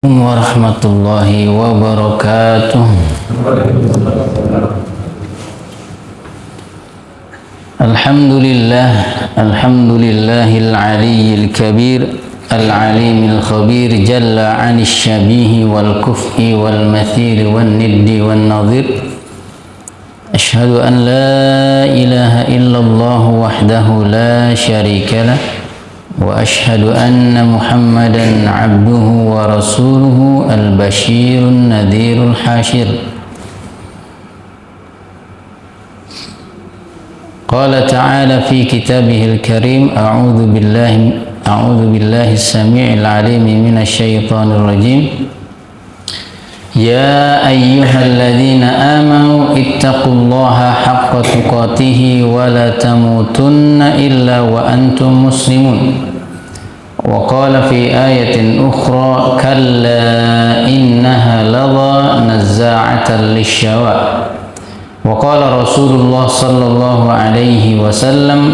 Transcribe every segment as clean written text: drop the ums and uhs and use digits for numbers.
Warahmatullahi wabarakatuh. Alhamdulillahil aliyyil kabir, al-alimil khabir, jalla 'anil syabihi wal kufi wal mathil wan niddi wan nadhir. Ashhadu an la ilaha illallah wahdahu la syarika lah, wa ashhadu anna Muhammadan abduhu wa rasuluhu al-bashirun nadhirul hashir. Qala ta'ala fi kitabihil karim, a'udzu billahi as-sami'il 'alim minasy syaithanir rajim. Ya ayyuhalladzina amanu ittaqullaha haqqa tuqatih wa la tamutunna illa wa antum muslimun. Wa qala fi ayatin ukhra kalla innaha ladha nazza'atan lisyawa. Wa qala Rasulullah sallallahu alaihi wasallam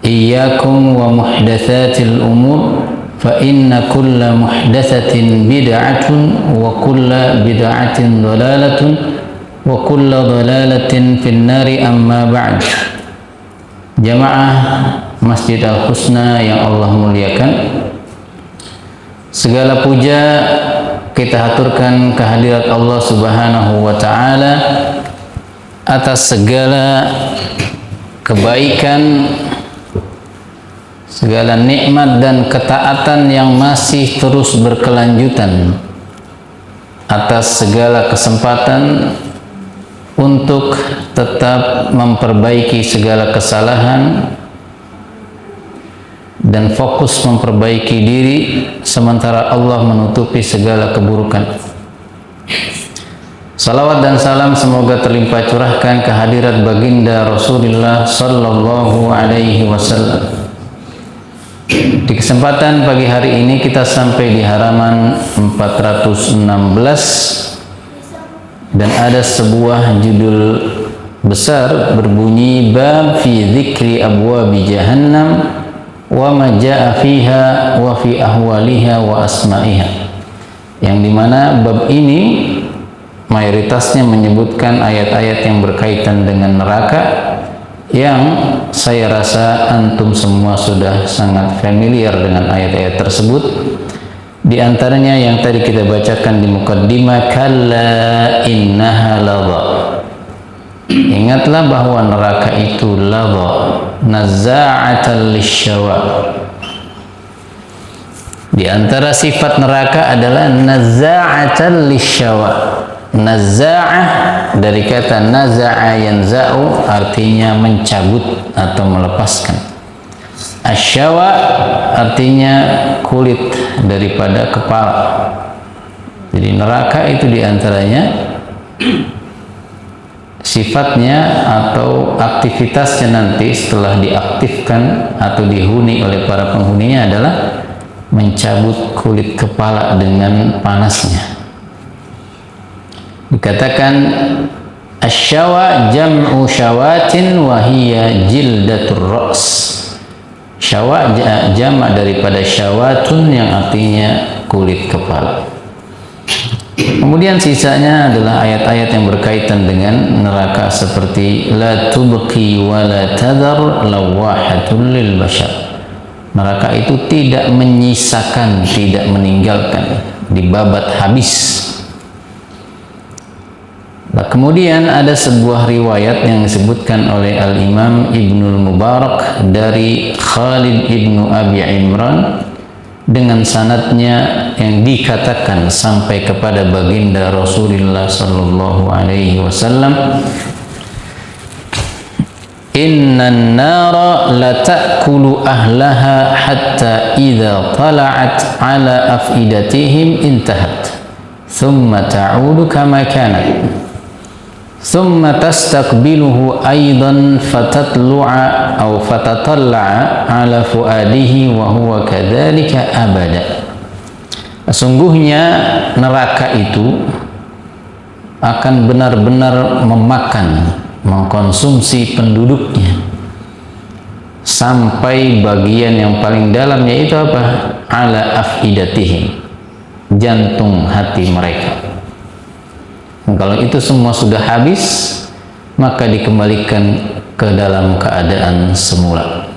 iyyakum wa muhdatsatil umur fa inna kulla muhdatsatin bid'atun wa kulla bid'atin dhalalatun wa kulla dhalalatin fin nari, amma ba'd. Jamaah Masjid Al-Husna yang Allah muliakan, segala puja kita haturkan kehadirat Allah Subhanahu wa ta'ala atas segala kebaikan, segala nikmat dan ketaatan yang masih terus berkelanjutan, atas segala kesempatan untuk tetap memperbaiki segala kesalahan dan fokus memperbaiki diri sementara Allah menutupi segala keburukan. Salawat dan salam semoga terlimpah curahkan kehadirat baginda Rasulullah sallallahu alaihi wasallam. Di kesempatan pagi hari ini kita sampai di halaman 416 dan ada sebuah judul besar berbunyi bab fi dzikri abwabi jahannam wa ma jaa fiha wa fi ahwaliha wa asma'iha, yang dimana bab ini mayoritasnya menyebutkan ayat-ayat yang berkaitan dengan neraka, yang saya rasa antum semua sudah sangat familiar dengan ayat-ayat tersebut. Di antaranya yang tadi kita bacakan di muqaddimah, kalla innaha ladha. Ingatlah bahwa neraka itu ladha, nazza'atan lisyawa. Di antara sifat neraka adalah nazza'atan lisyawa. Nazza'ah dari kata naza'a yanza'u, artinya mencabut atau melepaskan. Asyawa artinya kulit daripada kepala. Jadi neraka itu diantaranya sifatnya atau aktivitasnya nanti setelah diaktifkan atau dihuni oleh para penghuninya adalah mencabut kulit kepala dengan panasnya. Dikatakan asyawa jam'u syawatin wa hiya jildatur ra's. Syawa jamak daripada syawatun yang artinya kulit kepala. Kemudian sisanya adalah ayat-ayat yang berkaitan dengan neraka seperti la tubqi wa la tadhar lawahatul lil bashar. Neraka itu tidak menyisakan, tidak meninggalkan, dibabat habis. Nah, kemudian ada sebuah riwayat yang disebutkan oleh Al-Imam Ibnul Mubarak dari Khalid Ibnu Abi Imran dengan sanadnya yang dikatakan sampai kepada baginda Rasulullah sallallahu alaihi wasallam, innan nara la ta'kulu ahlaha hatta idza tala'at ala afidatihim intahat thumma ta'udu kama kanat thumma tastaqbiluhu aidan fatatlu'a aw fatatalla'a ala fuadihi wa huwa kadzalika abada. Sesungguhnya neraka itu akan benar-benar memakan, mengkonsumsi penduduknya sampai bagian yang paling dalam, yaitu apa? Ala afidatihim, jantung hati mereka. Kalau itu semua sudah habis, maka dikembalikan ke dalam keadaan semula,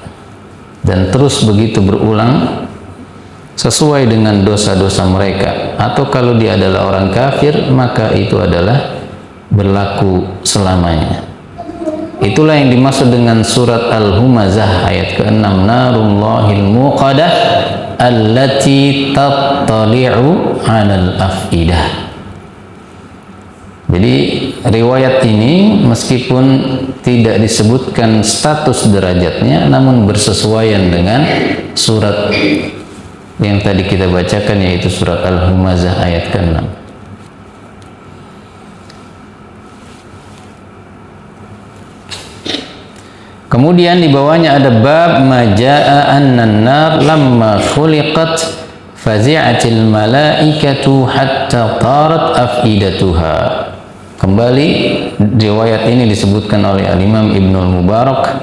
dan terus begitu berulang sesuai dengan dosa-dosa mereka. Atau kalau dia adalah orang kafir, maka itu adalah berlaku selamanya. Itulah yang dimaksud dengan surat Al-Humazah ayat ke-6, narullahil muqadah allati tattali'u 'alal afidah. Jadi riwayat ini meskipun tidak disebutkan status derajatnya, namun bersesuaian dengan surat yang tadi kita bacakan, yaitu surat Al-Humazah ayat ke-6. Kemudian di bawahnya ada bab majaa annan nar lamma khuliqat fazi'atil malaikatu hatta tarat afidatuha. Kembali riwayat ini disebutkan oleh Al-Imam Ibnul Mubarak,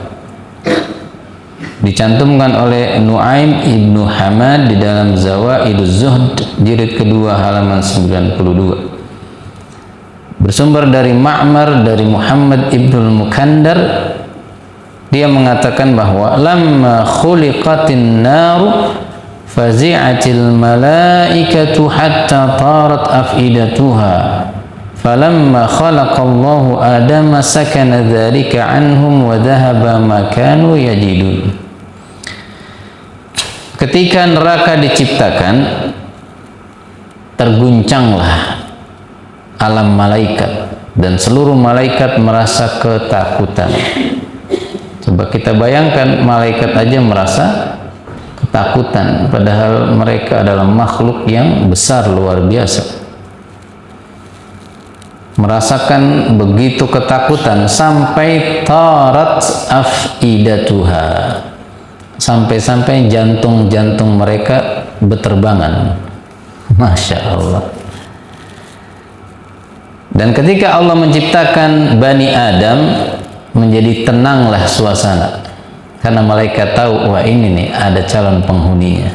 dicantumkan oleh Nuaim Ibnu Hamad di dalam Zawaiduz Zuhd jilid kedua halaman 92. Bersumber dari Ma'mar dari Muhammad Ibnul Mukandar, dia mengatakan bahwa lamma khuliqatin naru fazi'atil malaikatu hatta tarat afidatuha falamma khalaqallahu adama sakana dzalika anhum wa dhahaba ma kanu yajidun. Ketika neraka diciptakan, terguncanglah alam malaikat dan seluruh malaikat merasa ketakutan. Coba kita bayangkan, malaikat aja merasa ketakutan, padahal mereka adalah makhluk yang besar luar biasa. Merasakan begitu ketakutan sampai tarat afidatuha, sampai-sampai jantung-jantung mereka berterbangan. Masya Allah. Dan ketika Allah menciptakan Bani Adam, menjadi tenanglah suasana, karena malaikat tahu, wah ini nih ada calon penghuninya.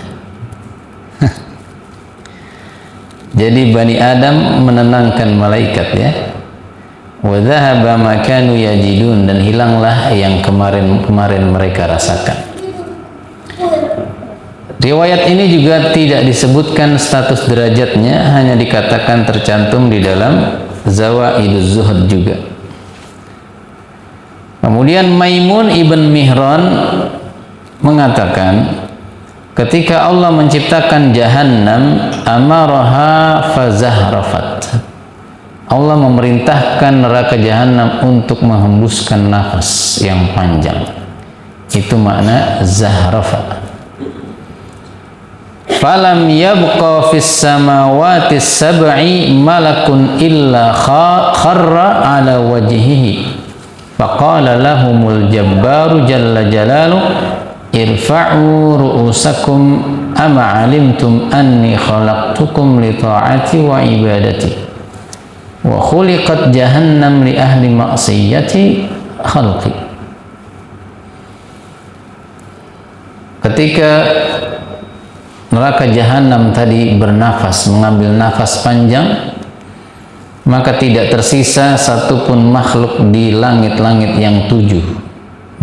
Jadi Bani Adam menenangkan malaikat, ya. Wa dhahaba ma kanu yajidun, dan hilanglah yang kemarin mereka rasakan. Riwayat ini juga tidak disebutkan status derajatnya, hanya dikatakan tercantum di dalam Zawaiduz Zuhd juga. Kemudian Maimun ibn Mihran mengatakan, ketika Allah menciptakan Jahannam, amaraha fazahrafat. Allah memerintahkan neraka Jahannam untuk menghembuskan nafas yang panjang. Itu makna zahrafa. Falam yabqa fis samawati sab'i malakun illa kharra ala wajhihi. Faqala lahumul jabbaru jalla jalaluhu irfa'u ru'usakum ama alimtum anni khalaqtukum li ta'ati wa ibadati wa khuliqat jahannam li ahli ma'siyati khalqi. Ketika neraka Jahannam tadi bernafas, mengambil nafas panjang, maka tidak tersisa satupun makhluk di langit-langit yang 7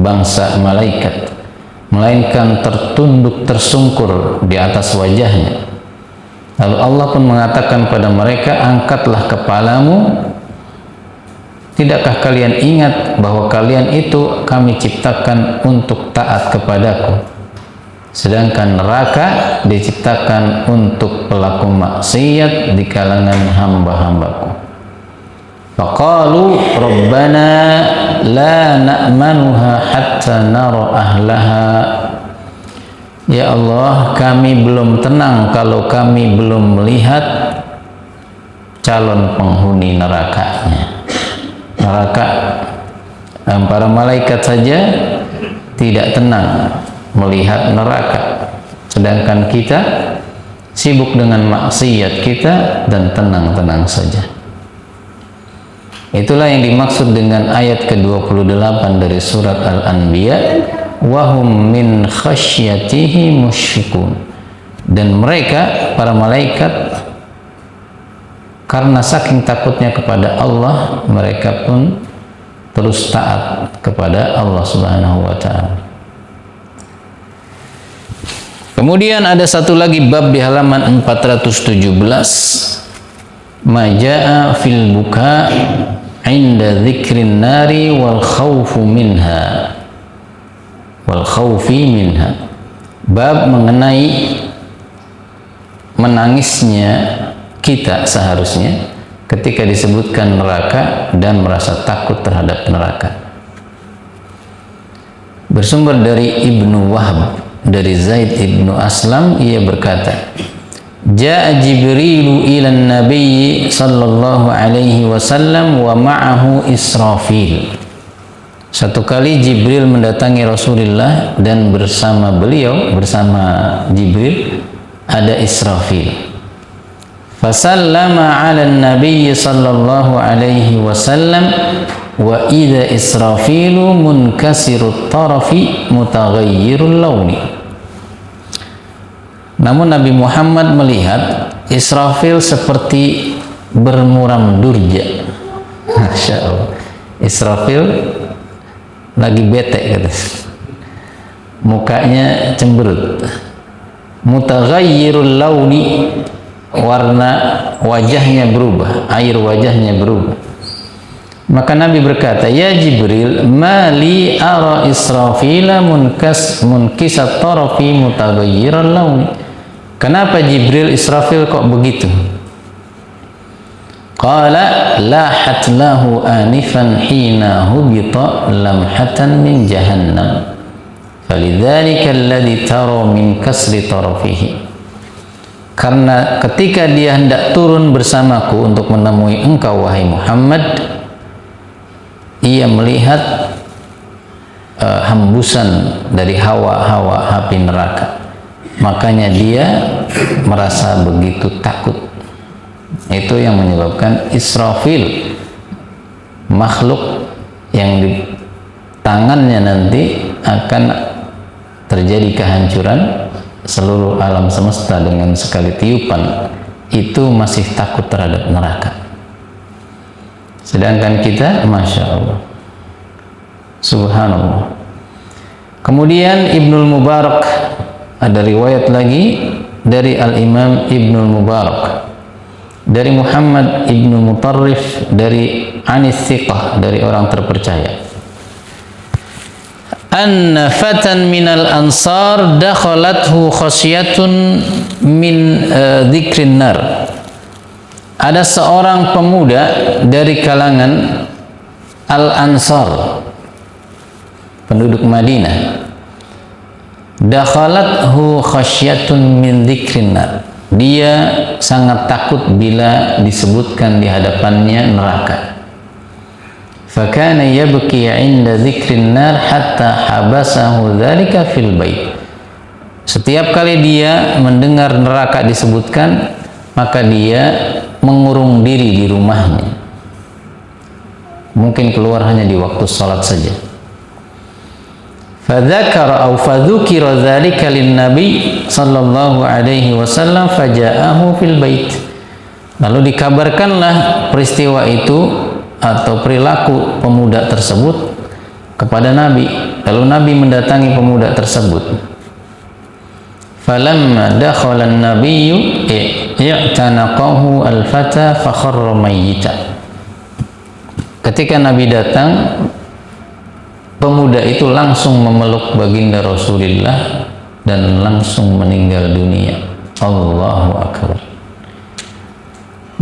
bangsa malaikat, melainkan tertunduk tersungkur di atas wajahnya. Lalu Allah pun mengatakan pada mereka, angkatlah kepalamu, tidakkah kalian ingat bahwa kalian itu kami ciptakan untuk taat kepadaku, sedangkan neraka diciptakan untuk pelaku maksiat di kalangan hamba-hambaku. Faqalu rabbana la na'manuha hatta nara ahlaha. Ya Allah, kami belum tenang kalau kami belum melihat calon penghuni nerakanya. Neraka, para malaikat saja tidak tenang melihat neraka, sedangkan kita sibuk dengan maksiat kita dan tenang-tenang saja. Itulah yang dimaksud dengan ayat ke-28 dari surat Al-Anbiya, wahum min khasyatihi musyfikun. Dan mereka, para malaikat, Karena saking takutnya kepada Allah, mereka pun terus taat kepada Allah Subhanahu wa ta'ala. Kemudian ada satu lagi bab di halaman 417, maja'a fil buka 'inda dzikrin nari wal khaufi minha. Bab mengenai menangisnya kita seharusnya ketika disebutkan neraka dan merasa takut terhadap neraka. Bersumber dari Ibnu Wahb dari Zaid ibnu Aslam, ia berkata, Ja'a Jibrilu ila Nabi sallallahu alaihi wasallam wa ma'ahu Israfil. Satu kali Jibril mendatangi Rasulullah dan bersama Jibril ada Israfil. Fasallama ala Nabi sallallahu alaihi wasallam wa idza Israfilu munkasirut tarafi mutaghayyirul launi. Namun Nabi Muhammad melihat Israfil seperti bermuram durja. Masya Allah. Israfil lagi bete kata. Mukanya cemberut. Mutaghayyirul launi, warna wajahnya berubah, air wajahnya berubah. Maka Nabi berkata, ya Jibril, mali ara Israfila munkisat tarafi mutaghayyiral launi. Kenapa Jibril Israfil kok begitu? Qala lahat lahu anifan hina hubita lamhatan min jahannam. Falidzalika alladhi tara min kasri tarafihi. Karena ketika dia hendak turun bersamaku untuk menemui engkau wahai Muhammad, ia melihat hembusan dari hawa-hawa api neraka. Makanya dia merasa begitu takut. Itu yang menyebabkan Israfil, makhluk yang di tangannya nanti akan terjadi kehancuran seluruh alam semesta dengan sekali tiupan, itu masih takut terhadap neraka. Sedangkan kita, Masya Allah, Subhanallah. Kemudian Ibnul Mubarak, ada riwayat lagi dari Al-Imam Ibnul Mubarak, dari Muhammad Ibnu Mutarrif, dari Anis Thiqah, dari orang terpercaya, anna fatan minal ansar dakhalathu khasyatun min dzikrin nar. Ada seorang pemuda dari kalangan Al-Ansar, penduduk Madinah, dakhalathu khasyatun min dzikrin nar. Dia sangat takut bila disebutkan di hadapannya neraka. Fakana yabki 'inda dzikrin nar hatta habasahu dzalika fil bait. Setiap kali dia mendengar neraka disebutkan, maka dia mengurung diri di rumahnya. Mungkin keluar hanya di waktu salat saja. Fadzakara aw fadzukira dzalika lin-nabi sallallahu alaihi wasallam faja'ahu fil bait. Lalu dikabarkanlah peristiwa itu atau perilaku pemuda tersebut kepada Nabi. Lalu Nabi mendatangi pemuda tersebut. Falamma dakhala an-nabiyyu i'tanaqahu al-fata fa kharra mayyitan. Ketika Nabi datang, pemuda itu langsung memeluk baginda Rasulullah dan langsung meninggal dunia. Allahu akbar.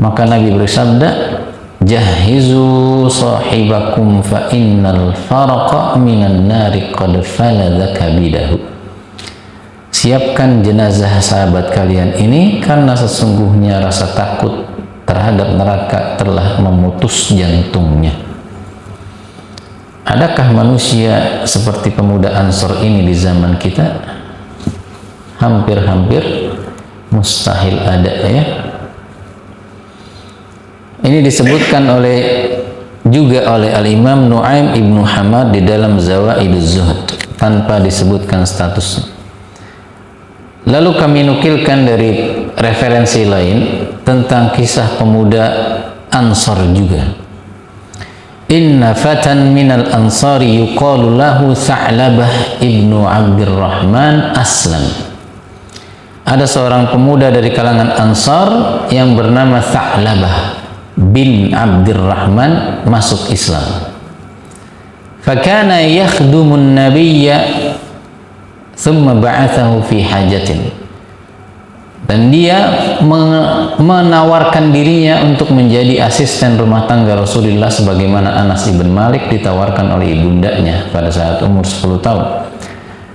Maka Nabi bersabda, jahizu sahibakum fa innal faraqa minan nari qad faladha kabidahu. Siapkan jenazah sahabat kalian ini, karena sesungguhnya rasa takut terhadap neraka telah memutus jantungnya. Adakah manusia seperti pemuda Ansor ini di zaman kita? Hampir-hampir mustahil ada, ya. Ini disebutkan juga oleh Al-Imam Nu'aim Ibnu Hamad di dalam Zawaiduz Zuhd tanpa disebutkan statusnya. Lalu kami nukilkan dari referensi lain tentang kisah pemuda Ansar juga. Inna fatan minal ansari yuqalu lahu Tha'labah ibnu Abdurrahman aslam. Ada seorang pemuda dari kalangan Ansar yang bernama Tha'labah bin Abdurrahman masuk Islam. Fakana yakhdumun nabiyya thumma ba'athahu fi hajatin. Dan dia menawarkan dirinya untuk menjadi asisten rumah tangga Rasulullah sebagaimana Anas ibn Malik ditawarkan oleh ibundanya pada saat umur 10 tahun.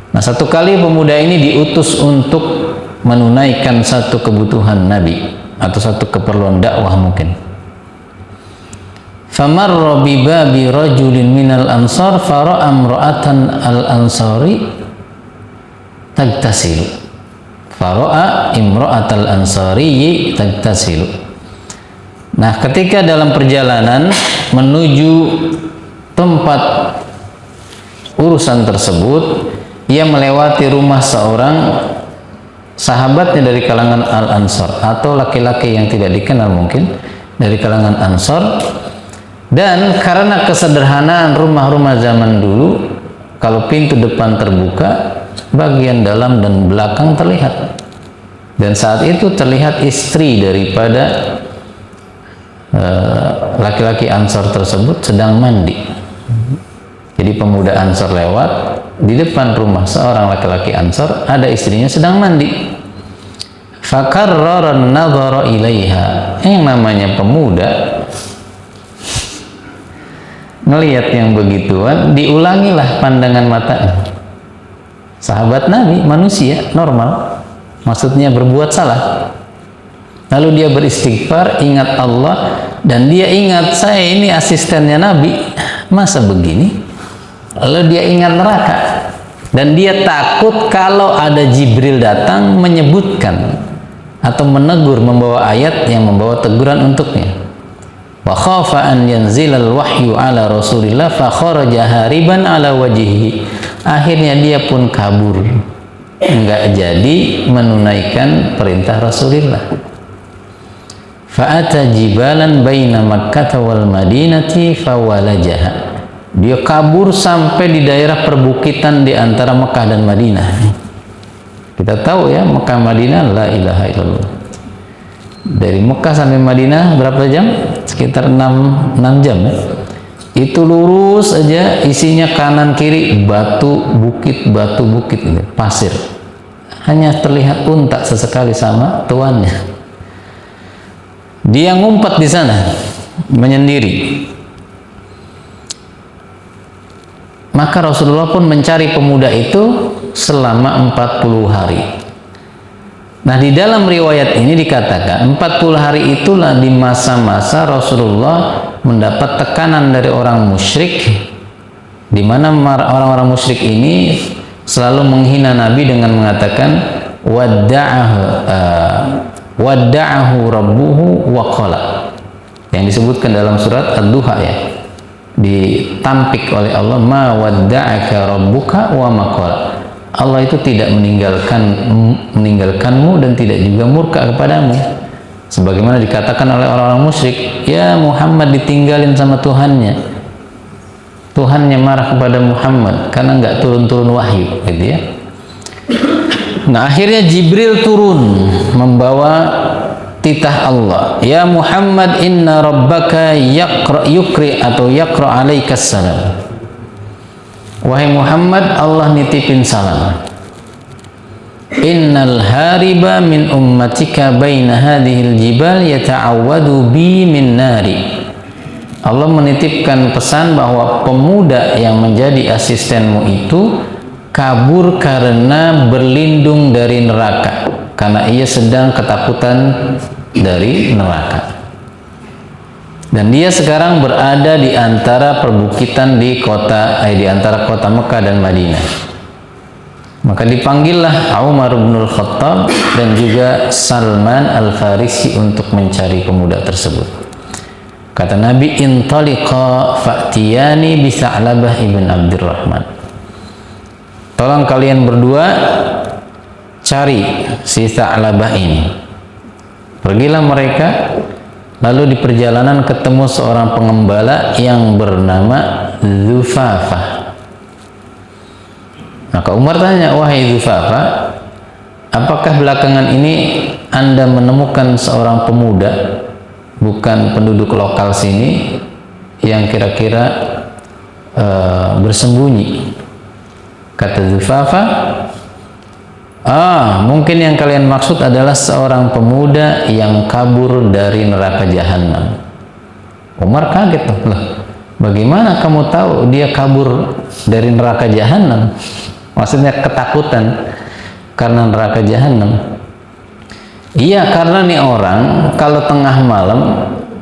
Nah, satu kali pemuda ini diutus untuk menunaikan satu kebutuhan Nabi atau satu keperluan dakwah mungkin. Famarra bi babi rajulin minal ansar fara'a imra'atan al-ansari tagtasilu. Fara'a imra'atal ansari tagtasilu. Nah, ketika dalam perjalanan menuju tempat urusan tersebut, ia melewati rumah seorang sahabatnya dari kalangan Al-Ansar atau laki-laki yang tidak dikenal mungkin dari kalangan Ansar. Dan karena kesederhanaan rumah-rumah zaman dulu, kalau pintu depan terbuka, bagian dalam dan belakang terlihat. Dan saat itu terlihat istri daripada laki-laki Ansar tersebut sedang mandi. Jadi pemuda Ansar lewat, di depan rumah seorang laki-laki Ansar ada istrinya sedang mandi. Fakarrara an-nadhara ilaiha. Yang namanya pemuda ngelihat yang begituan, diulangilah pandangan matanya. Sahabat Nabi, manusia normal, maksudnya berbuat salah. Lalu dia beristighfar, ingat Allah, dan dia ingat saya ini asistennya Nabi, masa begini? Lalu dia ingat neraka, dan dia takut kalau ada Jibril datang menyebutkan atau menegur, membawa ayat yang membawa teguran untuknya. Wa khafa an yanzilal wahyu ala Rasulillah fa kharaja hariban ala wajhihi. Akhirnya dia pun kabur, enggak jadi menunaikan perintah Rasulullah. Fa'ata jibalan baina Makkah wal Madinati fawalajaha. Dia kabur sampai di daerah perbukitan di antara Mekah dan Madinah. Kita tahu ya, Mekah Madinah la ilaha illallah. Dari Mekah sampai Madinah berapa jam? Sekitar 6 jam ya. Itu lurus aja, isinya kanan kiri batu bukit gitu, pasir. Hanya terlihat unta sesekali sama tuannya. Dia ngumpet di sana menyendiri. Maka Rasulullah pun mencari pemuda itu selama 40 hari. Nah, di dalam riwayat ini dikatakan 40 hari itulah di masa-masa Rasulullah mendapat tekanan dari orang musyrik, di mana orang-orang musyrik ini selalu menghina Nabi dengan mengatakan wadda'ahu rabbuhu wa qala, yang disebutkan dalam surat Ad-Duha ya, ditampik oleh Allah, ma wadda'aka rabbuka wa ma qala. Allah itu tidak meninggalkanmu dan tidak juga murka kepadamu, sebagaimana dikatakan oleh orang-orang musyrik, ya Muhammad ditinggalin sama Tuhannya, Tuhannya marah kepada Muhammad karena nggak turun-turun wahyu, gitu ya. Nah, akhirnya Jibril turun membawa titah Allah, ya Muhammad inna rabbaka yukri atau yaqra alaikas salam. Wahai Muhammad, Allah nitipin salam. Innal hariba min ummatika baina hadhil jibal yata'awwadu bi min nari. Allah menitipkan pesan bahwa pemuda yang menjadi asistenmu itu kabur karena berlindung dari neraka, karena ia sedang ketakutan dari neraka. Dan dia sekarang berada di antara perbukitan di antara kota Mekah dan Madinah. Maka dipanggillah Umar bin Khattab dan juga Salman Al-Farisi untuk mencari pemuda tersebut. Kata Nabi, intaliqa fa'tiyani bi Tha'labah ibn Abdurrahman. Tolong kalian berdua cari si Tha'labah ini. Pergilah mereka, lalu di perjalanan ketemu seorang pengembala yang bernama Dzufafah. Maka Umar tanya, wahai Dzufafah, apakah belakangan ini Anda menemukan seorang pemuda, bukan penduduk lokal sini, yang kira-kira bersembunyi? Kata Dzufafah, mungkin yang kalian maksud adalah seorang pemuda yang kabur dari neraka jahanam. Umar kaget, lah, bagaimana kamu tahu dia kabur dari neraka jahanam? Maksudnya ketakutan karena neraka jahanam. Iya, karena nih orang kalau tengah malam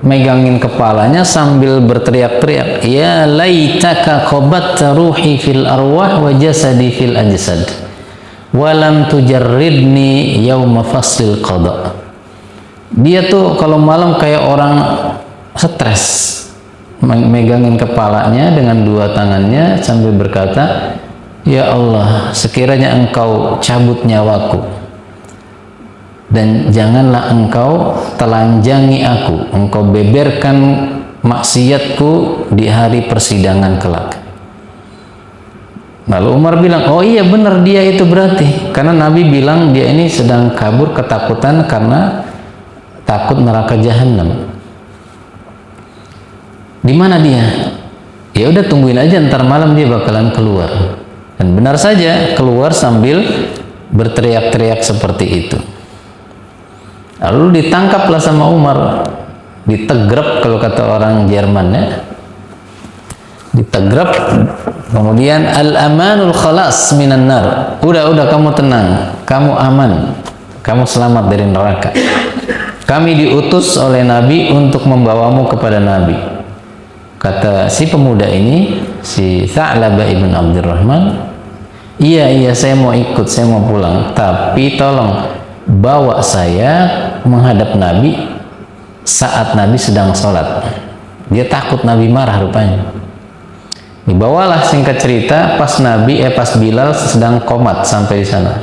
megangin kepalanya sambil berteriak-teriak, ya laitaka qabatta ruhi fil arwah wa jasadi fil ajsad walam tujarridni yauma faslil qada. Dia tuh kalau malam kayak orang stres, megangin kepalanya dengan dua tangannya sambil berkata, ya Allah, sekiranya engkau cabut nyawaku dan janganlah engkau telanjangi aku, engkau beberkan maksiatku di hari persidangan kelak. Lalu Umar bilang, oh iya benar, dia itu berarti, karena Nabi bilang dia ini sedang kabur ketakutan karena takut neraka jahanam. Di mana dia? Ya udah tungguin aja, ntar malam dia bakalan keluar. Dan benar saja keluar sambil berteriak-teriak seperti itu. Lalu ditangkaplah sama Umar, ditegrep kalau kata orang Jerman ya, ditegrep. Kemudian al-amanul khalas minan nar, udah kamu tenang, kamu aman, kamu selamat dari neraka. Kami diutus oleh Nabi untuk membawamu kepada Nabi. Kata si pemuda ini, si Tha'labah ibn Abdurrahman, iya saya mau ikut, saya mau pulang, tapi tolong bawa saya menghadap Nabi saat Nabi sedang sholat. Dia takut Nabi marah rupanya. Dibawalah, singkat cerita, pas Bilal sedang qomat sampai di sana.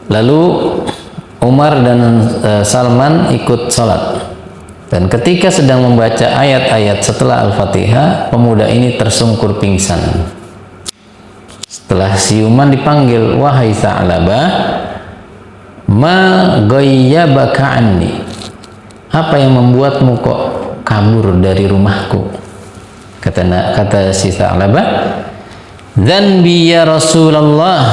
Lalu Umar dan Salman ikut sholat. Dan ketika sedang membaca ayat-ayat setelah Al-Fatihah, pemuda ini tersungkur pingsan. Setelah siuman dipanggil, wahai Tha'labah, ma ghayyabaka anni, apa yang membuatmu kok kabur dari rumahku? Kata si Tha'labah, dzanbi ya Rasulullah,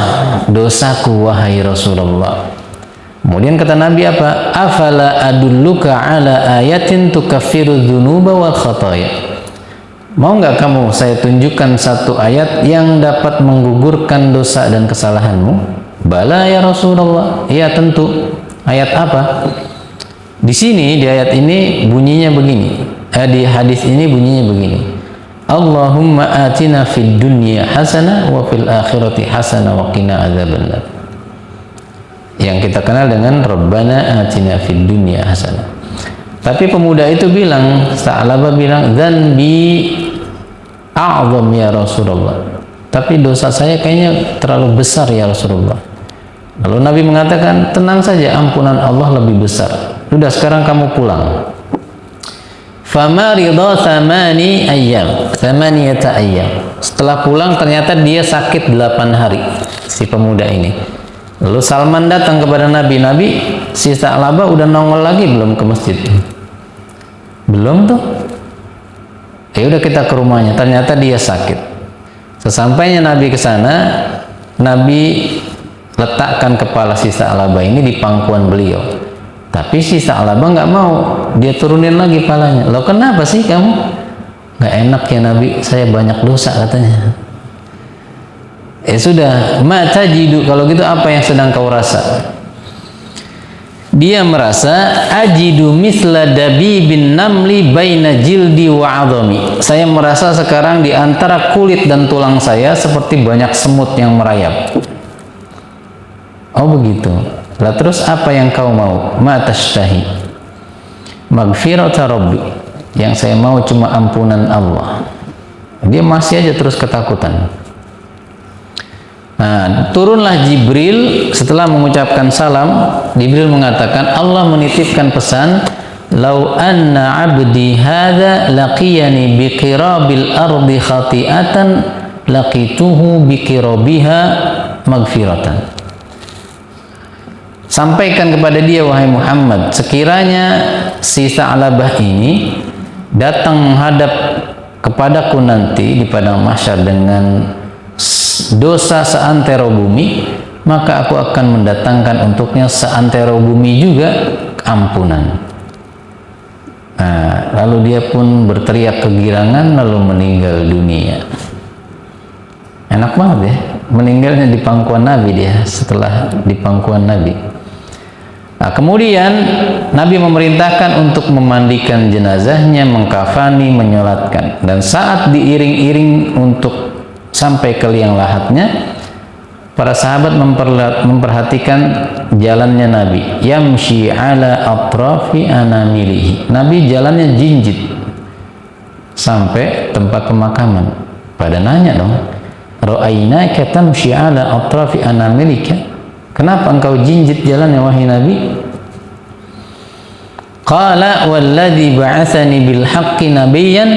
dosaku wahai Rasulullah. Kemudian kata Nabi apa? Afala adulluka ala ayatin tukaffiru dzunuba wal khataya. Mau nggak kamu saya tunjukkan satu ayat yang dapat menggugurkan dosa dan kesalahanmu? Bala ya Rasulullah. Iya tentu. Ayat apa? Di sini, di ayat ini bunyinya begini. Di hadis ini bunyinya begini. Allahumma atina fid dunya hasanah wa fil akhirati hasanah wa qina adzabannar. Yang kita kenal dengan Rabbana atina fid dunya hasanah. Tapi pemuda itu bilang, Tha'labah bilang, dzanbi a'zam ya Rasulullah. Tapi dosa saya kayaknya terlalu besar ya Rasulullah. Lalu Nabi mengatakan, tenang saja, ampunan Allah lebih besar. Sudah, sekarang kamu pulang. Fama ridha thamani ayyam, thamaniyata ayyam. Setelah pulang ternyata dia sakit 8 hari, si pemuda ini. Lalu Salman datang kepada Nabi. Nabi, si Tha'labah udah nongol lagi belum ke masjid? Belum tuh. Ya udah kita ke rumahnya. Ternyata dia sakit. Sesampainya Nabi ke sana, Nabi letakkan kepala si Tha'labah ini di pangkuan beliau. Tapi si Tha'labah nggak mau, dia turunin lagi palanya. Loh kenapa sih kamu? Nggak enak ya Nabi, saya banyak dosa katanya. Sudah, ma tajidu, kalau gitu apa yang sedang kau rasa? Dia merasa ajidu mithla dabibin namli baina jildi wa adhami. Saya merasa sekarang di antara kulit dan tulang saya seperti banyak semut yang merayap. Oh begitu. Lah terus apa yang kau mau? Ma tashtahi maghfirata rabbi. Yang saya mau cuma ampunan Allah. Dia masih aja terus ketakutan. Nah, turunlah Jibril setelah mengucapkan salam. Jibril mengatakan, Allah menitipkan pesan, "Lau anna 'abdi hadza laqiyani biqirabil ardi khati'atan laqituhu biqirabiha maghfiratan." Sampaikan kepada dia, wahai Muhammad, sekiranya si Sa'labah ini datang menghadap kepadaku nanti di padang mahsyar dengan dosa seantero bumi, maka aku akan mendatangkan untuknya seantero bumi juga ampunan. Nah, lalu dia pun berteriak kegirangan lalu meninggal dunia. Enak banget ya, meninggalnya di pangkuan Nabi dia, setelah di pangkuan Nabi. Nah, kemudian Nabi memerintahkan untuk memandikan jenazahnya, mengkafani, menyolatkan. Dan saat diiring-iring untuk sampai ke liang lahatnya, para sahabat memperhatikan jalannya Nabi. Yamshi ala atrafi anamilihi. Nabi jalannya jinjit sampai tempat pemakaman. Pada nanya dong, ra'ainaka tamshi ala atrafi anamilika. Kenapa engkau jinjit jalannya wahai Nabi? Qala walladzi ba'atsani bil haqqi nabiyyan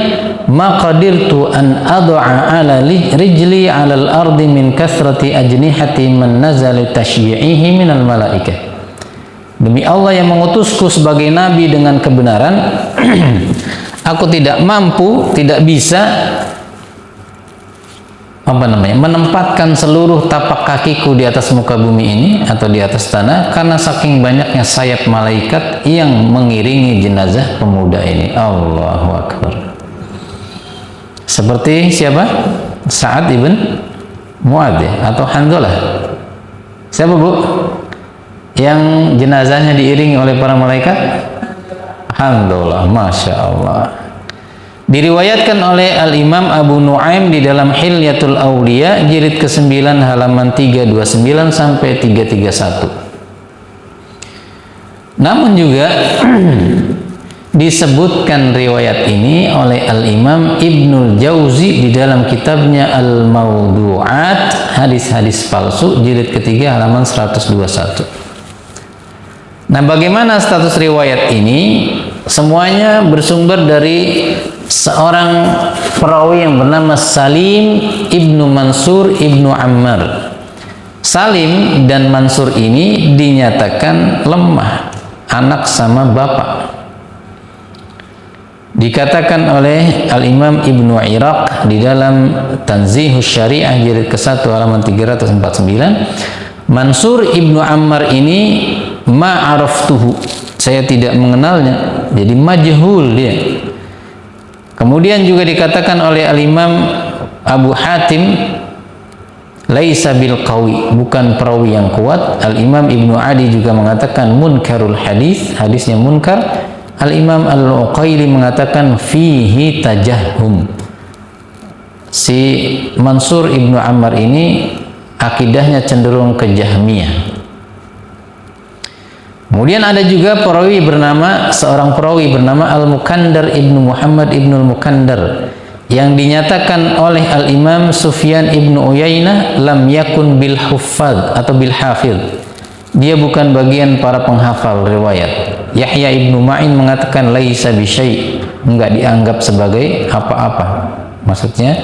ma qadirtu an ad'a ala rijli 'ala al-ardi min kasrati ajnihati man nazala tashyi'ihi minal malaikah. Demi Allah yang mengutusku sebagai nabi dengan kebenaran, aku tidak mampu, tidak bisa menempatkan seluruh tapak kakiku di atas muka bumi ini atau di atas tanah karena saking banyaknya sayap malaikat yang mengiringi jenazah pemuda ini. Allahu Akbar. Seperti siapa? Sa'ad ibn Mu'adh atau Hanzalah. Siapa bu? Yang jenazahnya diiringi oleh para malaikat? Hanzalah, Masya Allah. Diriwayatkan oleh Al-Imam Abu Nuaim di dalam Hilyatul Auliya jilid ke-9 halaman 329 sampai 331. Namun juga disebutkan riwayat ini oleh Al-Imam Ibnul Jauzi di dalam kitabnya Al-Mawdu'at, hadis-hadis palsu jilid ke-3 halaman 121. Nah, bagaimana status riwayat ini? Semuanya bersumber dari seorang perawi yang bernama Salim ibnu Mansur ibnu Ammar. Salim dan Mansur ini dinyatakan lemah, anak sama bapak. Dikatakan oleh Al-Imam Ibnu Iraq di dalam Tanzihus Syariah jilid ke-1 halaman 349, Mansur ibnu Ammar ini ma'araftuhu, saya tidak mengenalnya, jadi majhul dia. Kemudian juga dikatakan oleh Al-Imam Abu Hatim, laisa bil qawi, bukan perawi yang kuat. Al-Imam Ibnu Adi juga mengatakan munkarul hadis, hadisnya munkar. Al-Imam Al-Uqaili mengatakan fihi tajahhum. Si Mansur ibnu Ammar ini akidahnya cenderung ke Jahmiyah. Kemudian ada juga seorang perawi bernama Al-Mukandar ibnu Muhammad ibnu Al-Mukandar yang dinyatakan oleh Al-Imam Sufyan ibnu Uyainah lam yakun bil huffaz atau bil hafidh. Dia bukan bagian para penghafal riwayat. Yahya ibnu Ma'in mengatakan laisa bi syai', enggak dianggap sebagai apa-apa. Maksudnya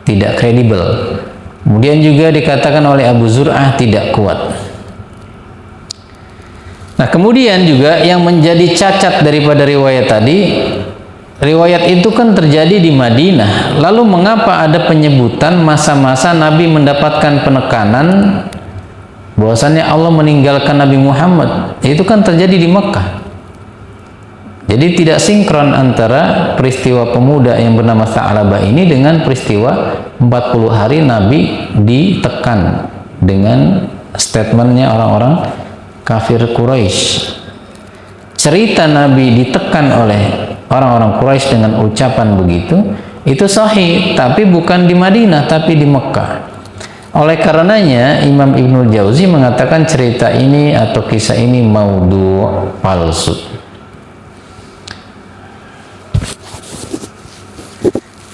tidak kredibel. Kemudian juga dikatakan oleh Abu Zur'ah tidak kuat. Nah, kemudian juga yang menjadi cacat daripada riwayat tadi, riwayat itu kan terjadi di Madinah. Lalu mengapa ada penyebutan masa-masa Nabi mendapatkan penekanan bahwasannya Allah meninggalkan Nabi Muhammad? Itu kan terjadi di Mekah. Jadi tidak sinkron antara peristiwa pemuda yang bernama Sa'labah ini dengan peristiwa 40 hari Nabi ditekan dengan statementnya orang-orang kafir Quraisy. Cerita Nabi ditekan oleh orang-orang Quraisy dengan ucapan begitu, itu sahih, tapi bukan di Madinah, tapi di Mekah. Oleh karenanya Imam Ibnul Jauzi mengatakan cerita ini atau kisah ini maudhu', palsu.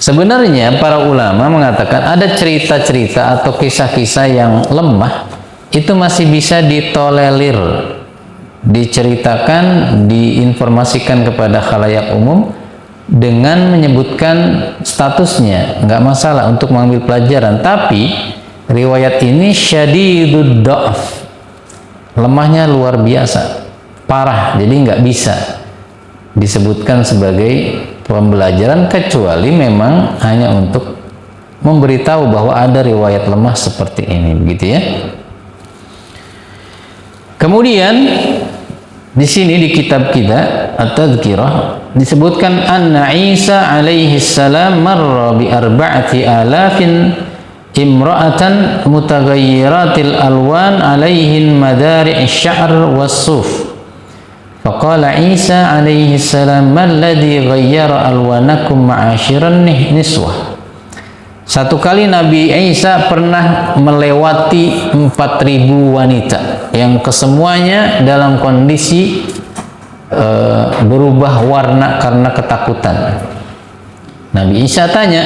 Sebenarnya para ulama mengatakan ada cerita-cerita atau kisah-kisah yang lemah itu masih bisa ditolerir, diceritakan, diinformasikan kepada khalayak umum dengan menyebutkan statusnya, nggak masalah untuk mengambil pelajaran. Tapi riwayat ini syadidud dha'f, lemahnya luar biasa, parah, jadi nggak bisa disebutkan sebagai pembelajaran kecuali memang hanya untuk memberitahu bahwa ada riwayat lemah seperti ini, begitu ya. Kemudian di sini di kitab kita At-Tadhkirah disebutkan anna Isa alaihi salam marra bi 4,000 imra'atan mutaghayyiratil alwan alaihin madari' asy-sya'r was-suf. Faqala Isa alaihi salam man ladzi ghayyara alwanakum ma'asyiran niswah. Satu kali Nabi Isa pernah melewati 4.000 wanita yang kesemuanya dalam kondisi berubah warna karena ketakutan. Nabi Isa tanya,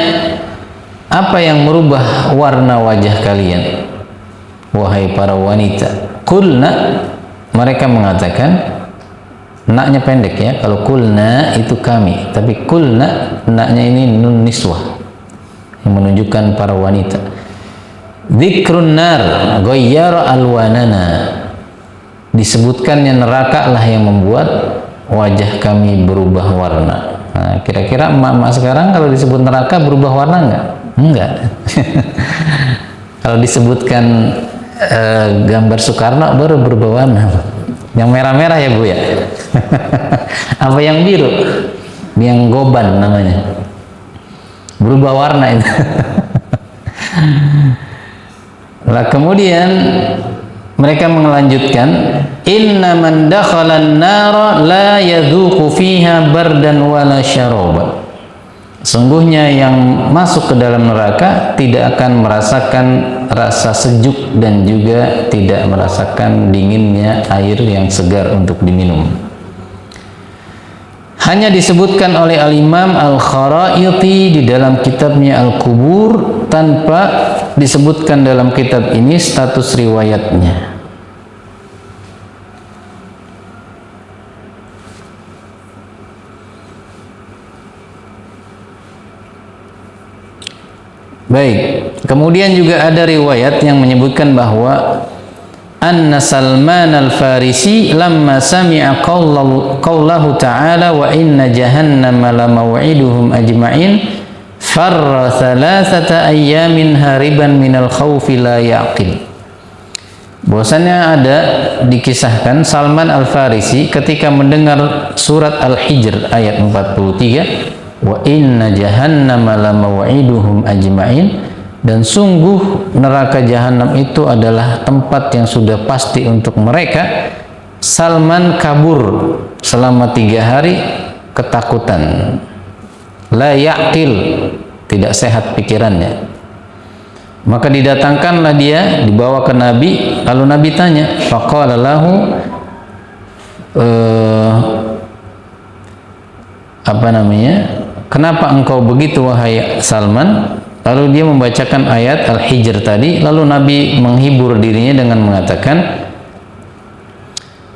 apa yang merubah warna wajah kalian, wahai para wanita? Qulna, mereka mengatakan, naknya pendek ya, kalau kulna itu kami, tapi kulna naknya ini nun niswah yang menunjukkan para wanita. Dzikrun nar ghayyara alwanana, disebutkannya neraka lah yang membuat wajah kami berubah warna. Nah, kira-kira emak-emak sekarang kalau disebut neraka berubah warna enggak? Enggak. Kalau disebutkan gambar Soekarno baru berubah warna. Yang merah-merah ya Bu ya. Apa yang biru? Yang goban namanya. Berubah warna itu. Lah kemudian mereka melanjutkan, inna man dakhalan nara la yadhuqu fiha bardan wala syaraba. Sungguhnya yang masuk ke dalam neraka tidak akan merasakan rasa sejuk dan juga tidak merasakan dinginnya air yang segar untuk diminum. Hanya disebutkan oleh Al-Imam Al-Kharaiti di dalam kitabnya Al-Qubur tanpa disebutkan dalam kitab ini status riwayatnya. Baik, kemudian juga ada riwayat yang menyebutkan bahwa Anna Salman al-Farisi lamma sami'a qawlahu ta'ala wa inna jahannama lamaw'iduhum ajma'in farra thalathata ayyamin hariban minal khawfi la yaqil. Bahwasannya ada dikisahkan Salman al-Farisi ketika mendengar surat Al-Hijr ayat 43, wa inna jahannama lamaw'iduhum ajma'in, dan sungguh neraka jahanam itu adalah tempat yang sudah pasti untuk mereka. Salman kabur selama 3 hari ketakutan, la yaqil, tidak sehat pikirannya. Maka didatangkanlah dia, dibawa ke Nabi, lalu Nabi tanya, faqala lahu kenapa engkau begitu wahai Salman? Lalu dia membacakan ayat Al-Hijr tadi, lalu Nabi menghibur dirinya dengan mengatakan,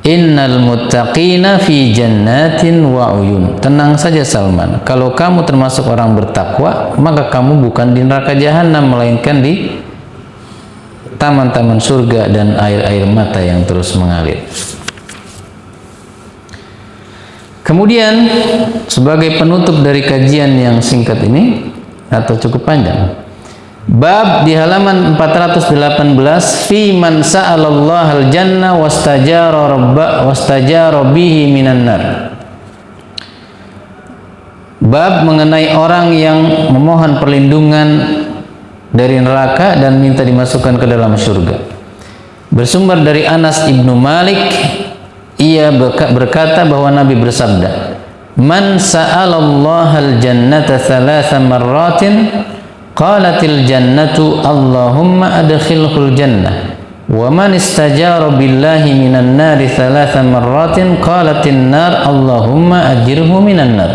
innal muttaqina fi jannatin wa uyun. Tenang saja Salman, kalau kamu termasuk orang bertakwa, maka kamu bukan di neraka jahanam, melainkan di taman-taman surga dan air-air mata yang terus mengalir. Kemudian sebagai penutup dari kajian yang singkat ini atau cukup panjang, bab di halaman 418, fi man sa'alallaha al-jannah wastajara bihi minan nar. Bab mengenai orang yang memohon perlindungan dari neraka dan minta dimasukkan ke dalam surga. Bersumber dari Anas ibnu Malik, ia berkata bahwa Nabi bersabda, man sa'alallaha al-jannata thalatha marratin qalatil jannatu Allahumma adkhilhul jannah, wa man istajara billahi minan nari thalatha marratin qalatin nar Allahumma ajirhu minan nar.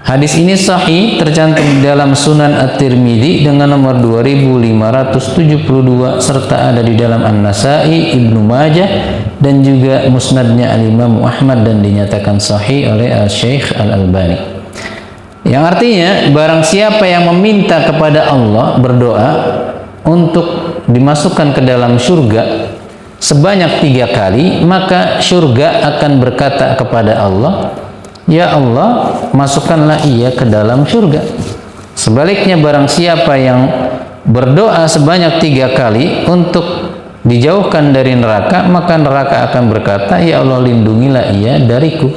Hadis ini sahih, tercantum di dalam Sunan At-Tirmidzi dengan nomor 2572 serta ada di dalam An-Nasai, Ibnu Majah dan juga Musnadnya Al-Imam Ahmad dan dinyatakan sahih oleh Al-Syekh Al-Albani. Yang artinya barang siapa yang meminta kepada Allah, berdoa untuk dimasukkan ke dalam surga sebanyak 3 kali, maka surga akan berkata kepada Allah, ya Allah, masukkanlah ia ke dalam surga. Sebaliknya barang siapa yang berdoa sebanyak 3 kali untuk dijauhkan dari neraka, maka neraka akan berkata, ya Allah, lindungilah ia dariku.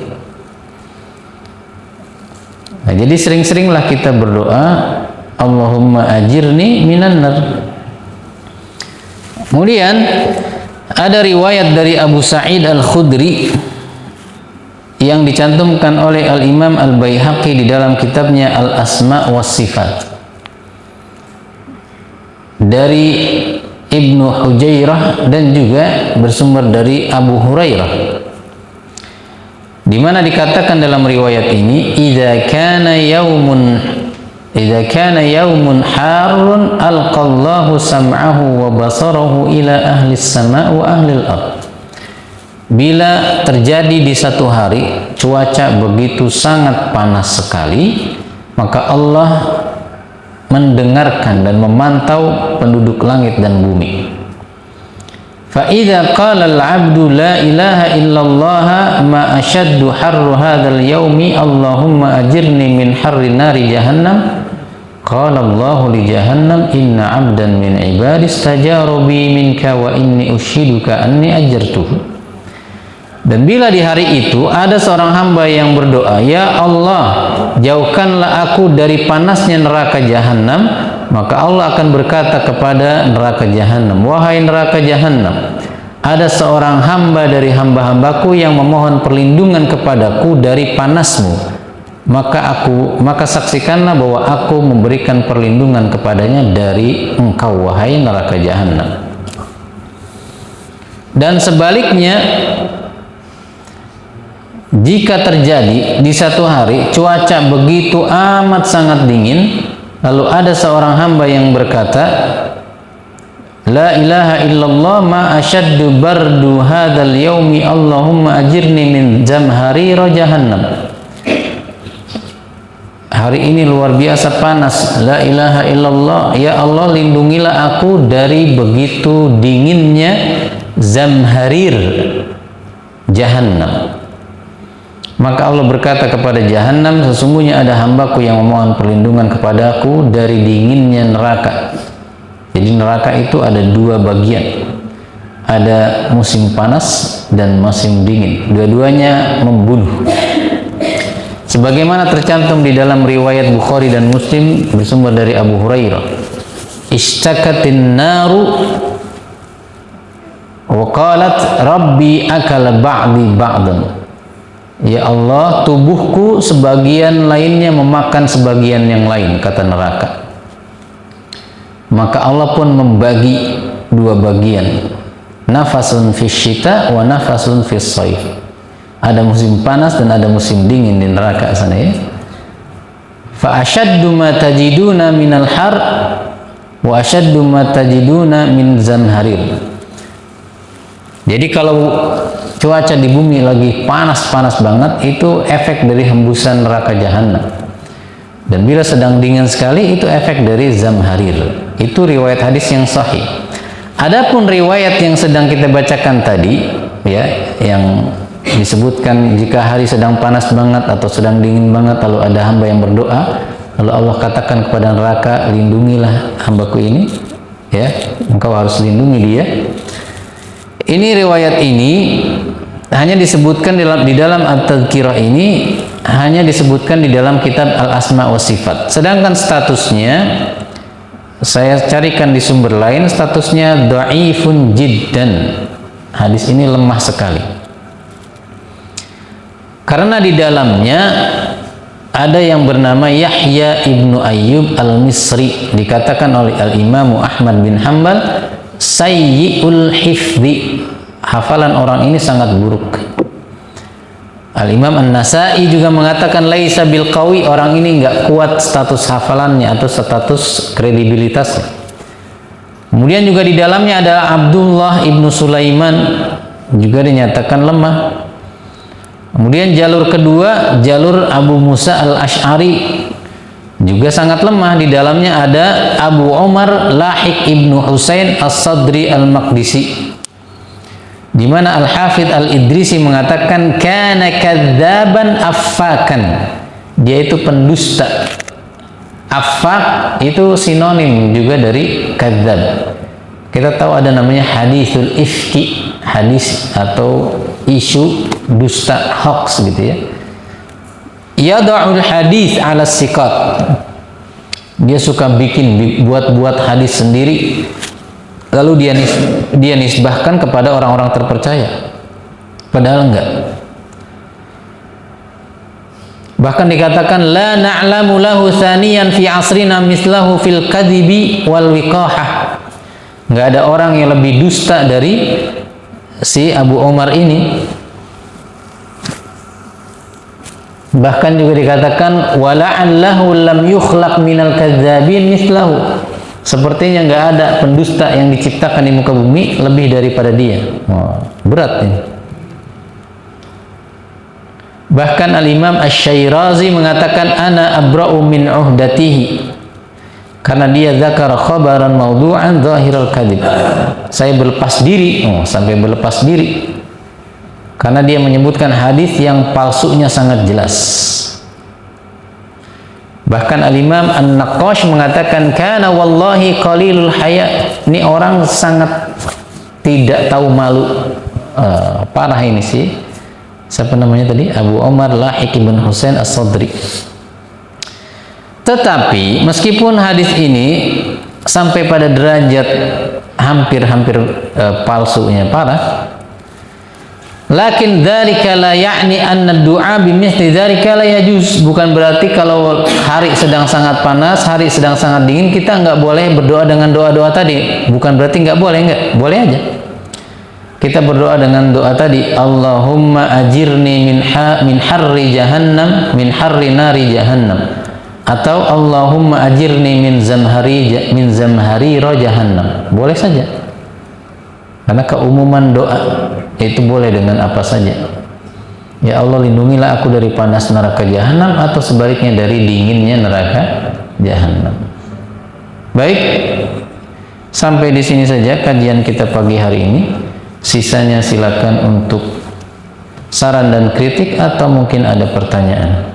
Nah, jadi sering-seringlah kita berdoa, Allahumma ajirni minan nar. Kemudian ada riwayat dari Abu Sa'id Al-Khudri yang dicantumkan oleh Al-Imam Al-Baihaqi di dalam kitabnya Al-Asma' was Sifat dari Ibnu Hujairah dan juga bersumber dari Abu Hurairah, di mana dikatakan dalam riwayat ini, idza kana yaumun harrun alqallahu sam'ahu wa basarahu ila ahli as-sama' wa ahli al-ard. Bila terjadi di satu hari cuaca begitu sangat panas sekali, maka Allah mendengarkan dan memantau penduduk langit dan bumi. Fa idza qala al-'abdu la ilaha illallah ma ashaddu harru hadzal yaumi Allahumma ajirni min harri nari jahannam, qala Allah li jahannam inna 'abdan min ibadi istajaru bi minka wa inni ushiduka anni ajartuhu. Dan bila di hari itu ada seorang hamba yang berdoa, ya Allah, jauhkanlah aku dari panasnya neraka jahanam, maka Allah akan berkata kepada neraka jahanam, wahai neraka jahanam, ada seorang hamba dari hamba-hambaku yang memohon perlindungan kepadaku dari panasmu, maka saksikanlah bahwa aku memberikan perlindungan kepadanya dari engkau, wahai neraka jahanam. Dan sebaliknya, jika terjadi di satu hari cuaca begitu amat sangat dingin, lalu ada seorang hamba yang berkata, la ilaha illallah ma ashaddu bardu hadzal yaumi Allahumma ajirni min zamharira jahannam. Hari ini luar biasa panas, la ilaha illallah, ya Allah, lindungilah aku dari begitu dinginnya zamharir jahannam. Maka Allah berkata kepada jahanam, sesungguhnya ada hambaku yang memohon perlindungan kepadaku dari dinginnya neraka. Jadi neraka itu ada 2 bagian, ada musim panas dan musim dingin, dua-duanya membunuh. Sebagaimana tercantum di dalam riwayat Bukhari dan Muslim bersumber dari Abu Hurairah, ishtakatin naru wa qalat rabbi akala ba'di ba'dan. Ya Allah, tubuhku sebagian lainnya memakan sebagian yang lain, kata neraka. Maka Allah pun membagi 2 bagian, nafasun fis syita wa nafasun fis shaif. Ada musim panas dan ada musim dingin di neraka sana, ya. Fa ashaddu ma tajiduna minal har wa ashaddu ma tajiduna min zamharir. Jadi kalau cuaca di bumi lagi panas-panas banget, itu efek dari hembusan neraka jahanam. Dan bila sedang dingin sekali, itu efek dari zamharir. Itu riwayat hadis yang sahih. Adapun riwayat yang sedang kita bacakan tadi, ya, yang disebutkan jika hari sedang panas banget atau sedang dingin banget, lalu ada hamba yang berdoa, lalu Allah katakan kepada neraka, lindungilah hambaku ini, ya, engkau harus lindungi dia. Ini riwayat ini hanya disebutkan di dalam At-Tadhkirah, ini hanya disebutkan di dalam kitab Al-Asma' wa Sifat. Sedangkan statusnya saya carikan di sumber lain, statusnya dhaifun jiddan. Hadis ini lemah sekali. Karena di dalamnya ada yang bernama Yahya ibnu Ayyub al-Misri, dikatakan oleh Al-Imam Ahmad bin Hanbal sayyi'ul hifdhi, hafalan orang ini sangat buruk. Al-Imam An-Nasa'i juga mengatakan laisa bil qawi, orang ini enggak kuat status hafalannya atau status kredibilitasnya. Kemudian juga di dalamnya ada Abdullah ibnu Sulaiman, juga dinyatakan lemah. Kemudian jalur kedua, jalur Abu Musa al-Ash'ari, juga sangat lemah. Di dalamnya ada Abu Umar Lahik ibnu Husain as-Sadri al-Maqdisi, di mana Al-Hafidh Al-Idrisi mengatakan kana kadzaban affakan, dia itu pendusta. Affak itu sinonim juga dari kadzab. Kita tahu ada namanya hadithul ifki, hadis atau isu dusta, hoax gitu ya. Yada'ul hadis ala siqat, dia suka buat hadis sendiri, lalu dia nisbahkan kepada orang-orang terpercaya, padahal enggak. Bahkan dikatakan la na'lamu lahu thaniyan fi asrina mislahu fil kadhibi wal wiqahah. Enggak ada orang yang lebih dusta dari si Abu Umar ini. Bahkan juga dikatakan wala'allahu lam yukhlaq minal kadzabin mislahu. Sepertinya enggak ada pendusta yang diciptakan di muka bumi lebih daripada dia. Berat ini. Bahkan Al-Imam Asy-Syairazi mengatakan ana abra'u min uhdatihi, karena dia zakara khabaran mawdu'an zahiral kadhib. Saya berlepas diri, sampai berlepas diri, karena dia menyebutkan hadis yang palsunya sangat jelas. Bahkan Al-Imam An-Naqqash mengatakan kana wallahi qalilul haya, ini orang sangat tidak tahu malu. Parah ini sih. Siapa namanya tadi? Abu Umar Lahik ibn Husain as-Sadri. Tetapi meskipun hadis ini sampai pada derajat hampir-hampir palsunya parah, lakin dzalika la ya'ni anna du'a bimithli dzalika la yajuz. Bukan berarti kalau hari sedang sangat panas, hari sedang sangat dingin, kita nggak boleh berdoa dengan doa-doa tadi. Bukan berarti nggak boleh, nggak boleh aja. Kita berdoa dengan doa tadi, Allahumma ajirni min harri jahannam, min harri nari jahannam, atau Allahumma ajirni min zamhari jahannam. Boleh saja, karena keumuman doa itu boleh dengan apa saja. Ya Allah, lindungilah aku dari panas neraka jahanam, atau sebaliknya dari dinginnya neraka jahanam. Baik, sampai di sini saja kajian kita pagi hari ini. Sisanya silakan untuk saran dan kritik atau mungkin ada pertanyaan.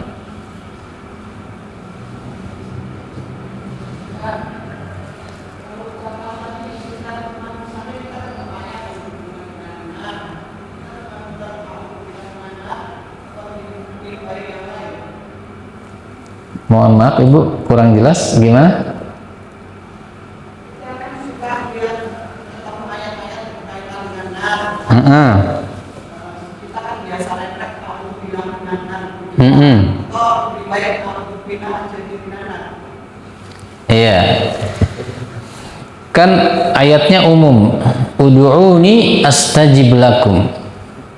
Mohon maaf Ibu, kurang jelas gimana? Iya. Kan ayatnya umum. Ud'uni astajib lakum.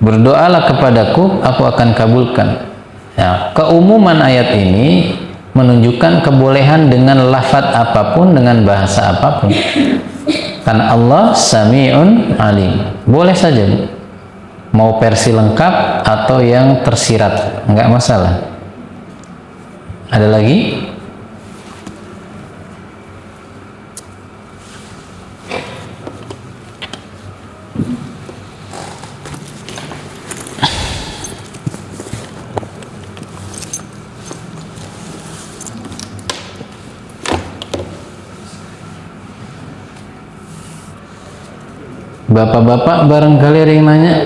Berdoalah kepadaku, aku akan kabulkan. Ya, keumuman ayat ini menunjukkan kebolehan dengan lafaz apapun, dengan bahasa apapun. Karena Allah Sami'un Alim. Boleh saja, mau versi lengkap atau yang tersirat, enggak masalah. Ada lagi? Bapak-bapak barangkali ada yang nanya.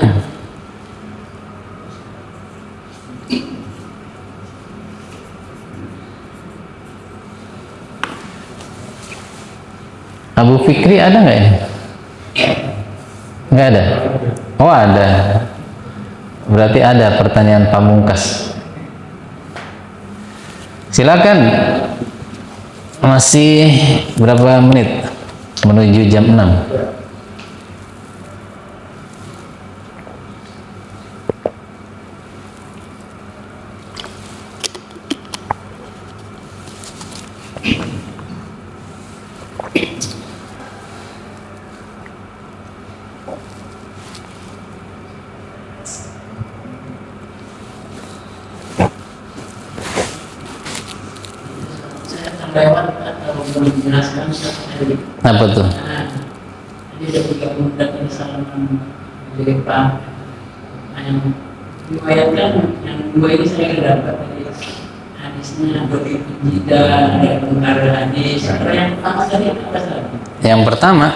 Abu Fikri ada nggak ya? Nggak ada. Oh ada. Berarti ada pertanyaan pamungkas. Silakan. Masih berapa menit menuju jam 6? lewat atau belum menjelaskan tadi. Apa tuh? Tadi ada bergabung dari salaman dari Pak yang riwayatkan yang dua ini saya dapat dari hadisnya begitu jida ada pengaruh hadis. Kalau yang pertama tadi apa tadi? Yang pertama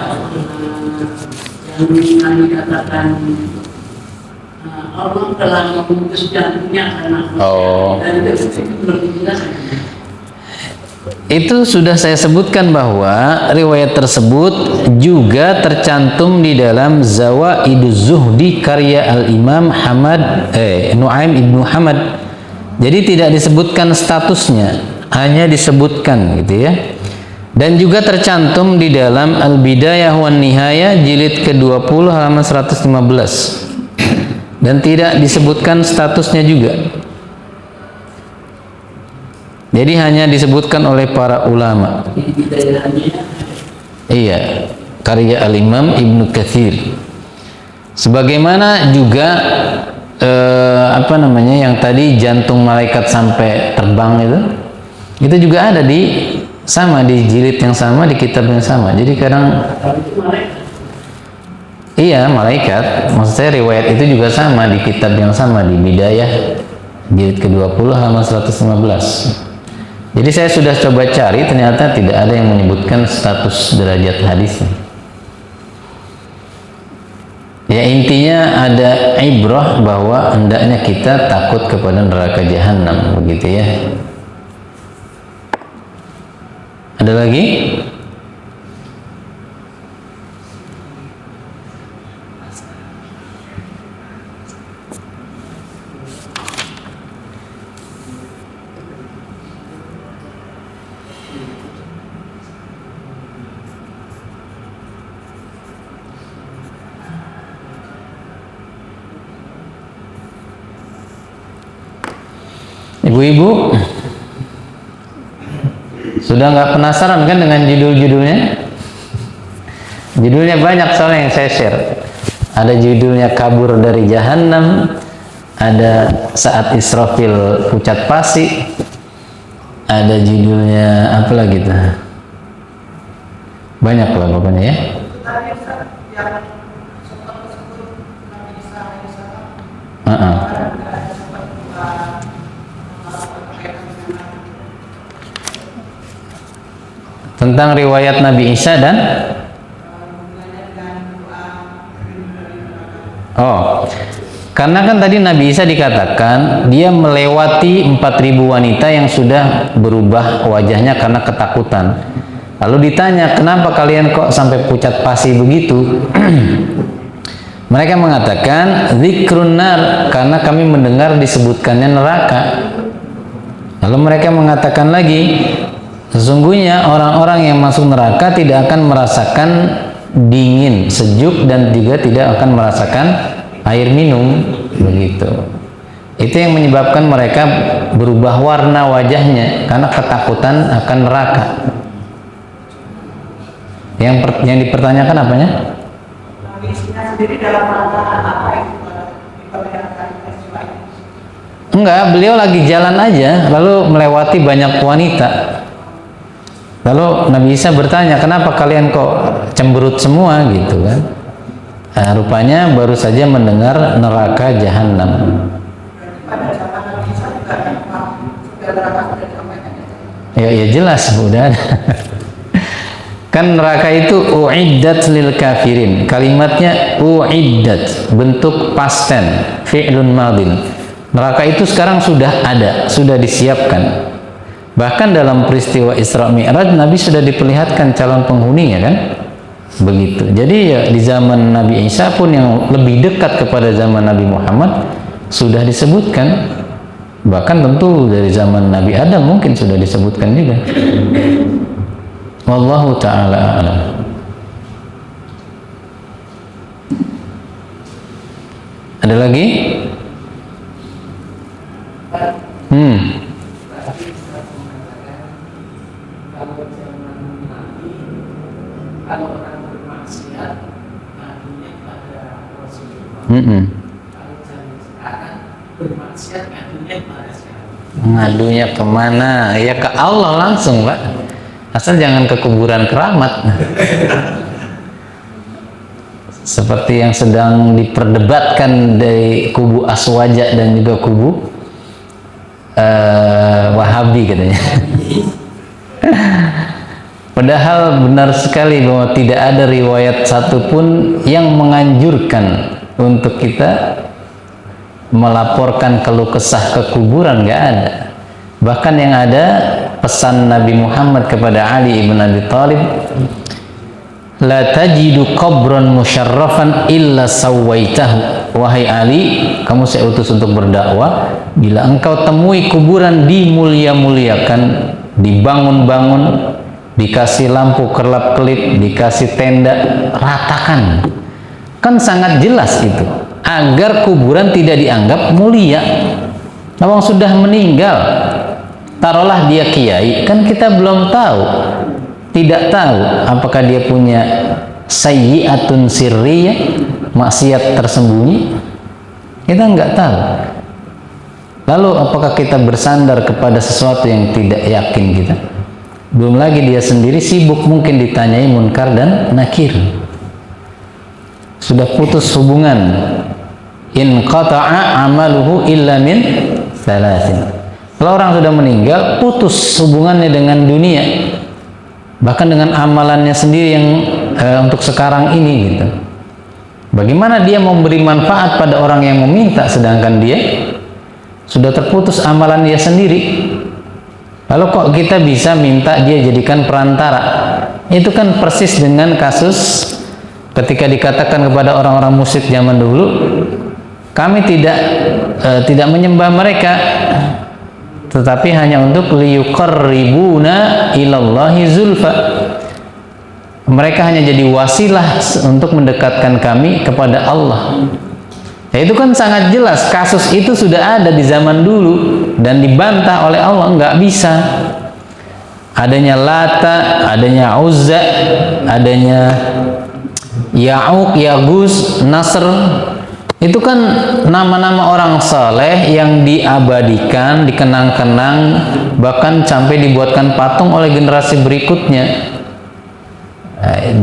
yang kami katakan Allah telah memutus jantungnya karena dan itu belum dijelaskan. Itu sudah saya sebutkan bahwa riwayat tersebut juga tercantum di dalam Zawaiduz Zuhdi karya Al-Imam Nu'aim ibnu Hamad. Jadi tidak disebutkan statusnya, hanya disebutkan gitu ya. Dan juga tercantum di dalam Al-Bidayah wan Nihayah jilid ke-20 halaman 115. Dan tidak disebutkan statusnya juga. Jadi hanya disebutkan oleh para ulama. Iya, karya Al-Imam Ibnu Katsir. Sebagaimana juga yang tadi jantung malaikat sampai terbang itu juga ada di jilid yang sama, di kitab yang sama. Jadi kadang iya malaikat, maksud saya riwayat itu juga sama di kitab yang sama, di Bidayah jilid ke-20 halaman 115. Jadi saya sudah coba cari, ternyata tidak ada yang menyebutkan status derajat hadisnya. Ya intinya ada ibrah bahwa hendaknya kita takut kepada neraka jahanam, begitu ya. Ada lagi? Ibu-ibu sudah nggak penasaran kan dengan judul-judulnya? Judulnya banyak soalnya yang saya share. Ada judulnya Kabur dari Jahannam, ada Saat Israfil Pucat Pasi, ada judulnya apa lagi tuh? Banyak lah pokoknya ya. Tentang riwayat Nabi Isa dan karena kan tadi Nabi Isa dikatakan dia melewati 4.000 wanita yang sudah berubah wajahnya karena ketakutan. Lalu ditanya, kenapa kalian kok sampai pucat pasi begitu? Mereka mengatakan zikrun nar, karena kami mendengar disebutkannya neraka. Lalu mereka mengatakan lagi, sesungguhnya orang-orang yang masuk neraka tidak akan merasakan dingin, sejuk, dan juga tidak akan merasakan air minum, begitu. Itu yang menyebabkan mereka berubah warna wajahnya karena ketakutan akan neraka. Yang dipertanyakan apanya? Enggak, beliau lagi jalan aja, lalu melewati banyak wanita. Lalu Nabi Isa bertanya, kenapa kalian kok cemberut semua gitu kan? Nah, rupanya baru saja mendengar neraka jahanam. Ya jelas udah ada. Kan neraka itu uiddat lil kafirin. Kalimatnya uiddat, bentuk past tense, fi'lun madin. Neraka itu sekarang sudah ada, sudah disiapkan. Bahkan dalam peristiwa Isra Mi'raj Nabi sudah diperlihatkan calon penghuninya kan? Begitu. Jadi ya di zaman Nabi Isa pun yang lebih dekat kepada zaman Nabi Muhammad sudah disebutkan. Bahkan tentu dari zaman Nabi Adam mungkin sudah disebutkan juga. Wallahu ta'ala a'lam. Ada lagi? Ngadunya kemana? Ya ke Allah langsung, Pak. asal jangan ke kuburan keramat. Seperti yang sedang diperdebatkan dari kubu Aswaja dan juga kubu Wahabi katanya. Padahal benar sekali bahwa tidak ada riwayat satupun yang menganjurkan untuk kita melaporkan keluh kesah ke kuburan, nggak ada. Bahkan yang ada pesan Nabi Muhammad kepada Ali ibn Abi Thalib, la tajidu qabran musyarrafan illa sawaitahu. Wahai Ali, kamu saya utus untuk berdakwah, bila engkau temui kuburan dimulia-muliakan, dibangun-bangun, dikasih lampu kerlap-kelip, dikasih tenda, ratakan. Kan sangat jelas itu, agar kuburan tidak dianggap mulia. Orang sudah meninggal, taruhlah dia kiai, kan kita belum tahu, tidak tahu apakah dia punya sayyi'atun sirriyah, maksiat tersembunyi, kita nggak tahu. Lalu apakah kita bersandar kepada sesuatu yang tidak yakin kita? Belum lagi dia sendiri sibuk mungkin ditanyai munkar dan nakir, sudah putus hubungan, in qata'a amaluhu illa min thalathin. Kalau orang sudah meninggal, putus hubungannya dengan dunia, bahkan dengan amalannya sendiri yang untuk sekarang ini gitu. Bagaimana dia memberi manfaat pada orang yang meminta sedangkan dia sudah terputus amalan dia sendiri? Lalu kok kita bisa minta dia jadikan perantara? Itu kan persis dengan kasus ketika dikatakan kepada orang-orang musyrik zaman dulu, kami tidak menyembah mereka, tetapi hanya untuk liyuqarribuna ilallahi zulfa. Mereka hanya jadi wasilah untuk mendekatkan kami kepada Allah. Ya, itu kan sangat jelas, kasus itu sudah ada di zaman dulu dan dibantah oleh Allah, nggak bisa. Adanya Lata, adanya Uzza, adanya Ya'uq, Yagus, Nasr, itu kan nama-nama orang saleh yang diabadikan, dikenang-kenang, bahkan sampai dibuatkan patung oleh generasi berikutnya.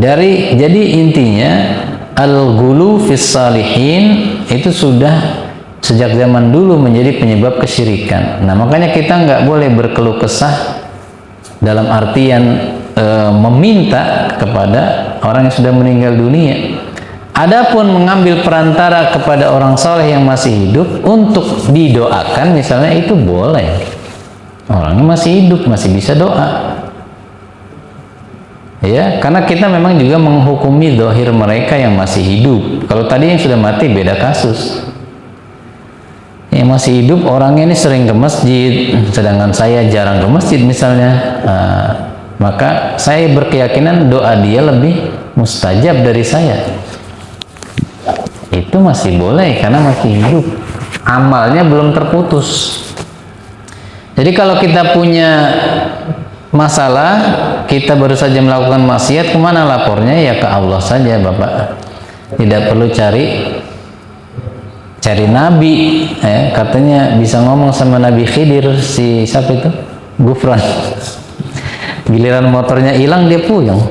Jadi intinya al-ghulu fis salihin itu sudah sejak zaman dulu menjadi penyebab kesyirikan. Nah, makanya kita nggak boleh berkeluh kesah dalam artian meminta kepada orang yang sudah meninggal dunia. Adapun mengambil perantara kepada orang soleh yang masih hidup untuk didoakan misalnya, itu boleh. Orangnya masih hidup, masih bisa doa. Ya, karena kita memang juga menghukumi zahir mereka yang masih hidup. Kalau tadi yang sudah mati beda kasus. Yang masih hidup orangnya ini sering ke masjid, sedangkan saya jarang ke masjid misalnya. Maka saya berkeyakinan doa dia lebih mustajab dari saya. Itu masih boleh karena masih hidup, amalnya belum terputus. Jadi kalau kita punya masalah, kita baru saja melakukan maksiat, kemana lapornya? Ya ke Allah saja, Bapak. Tidak perlu cari nabi. Katanya bisa ngomong sama Nabi Khidir, si siapa itu? Gufran. Giliran motornya hilang dia puyeng.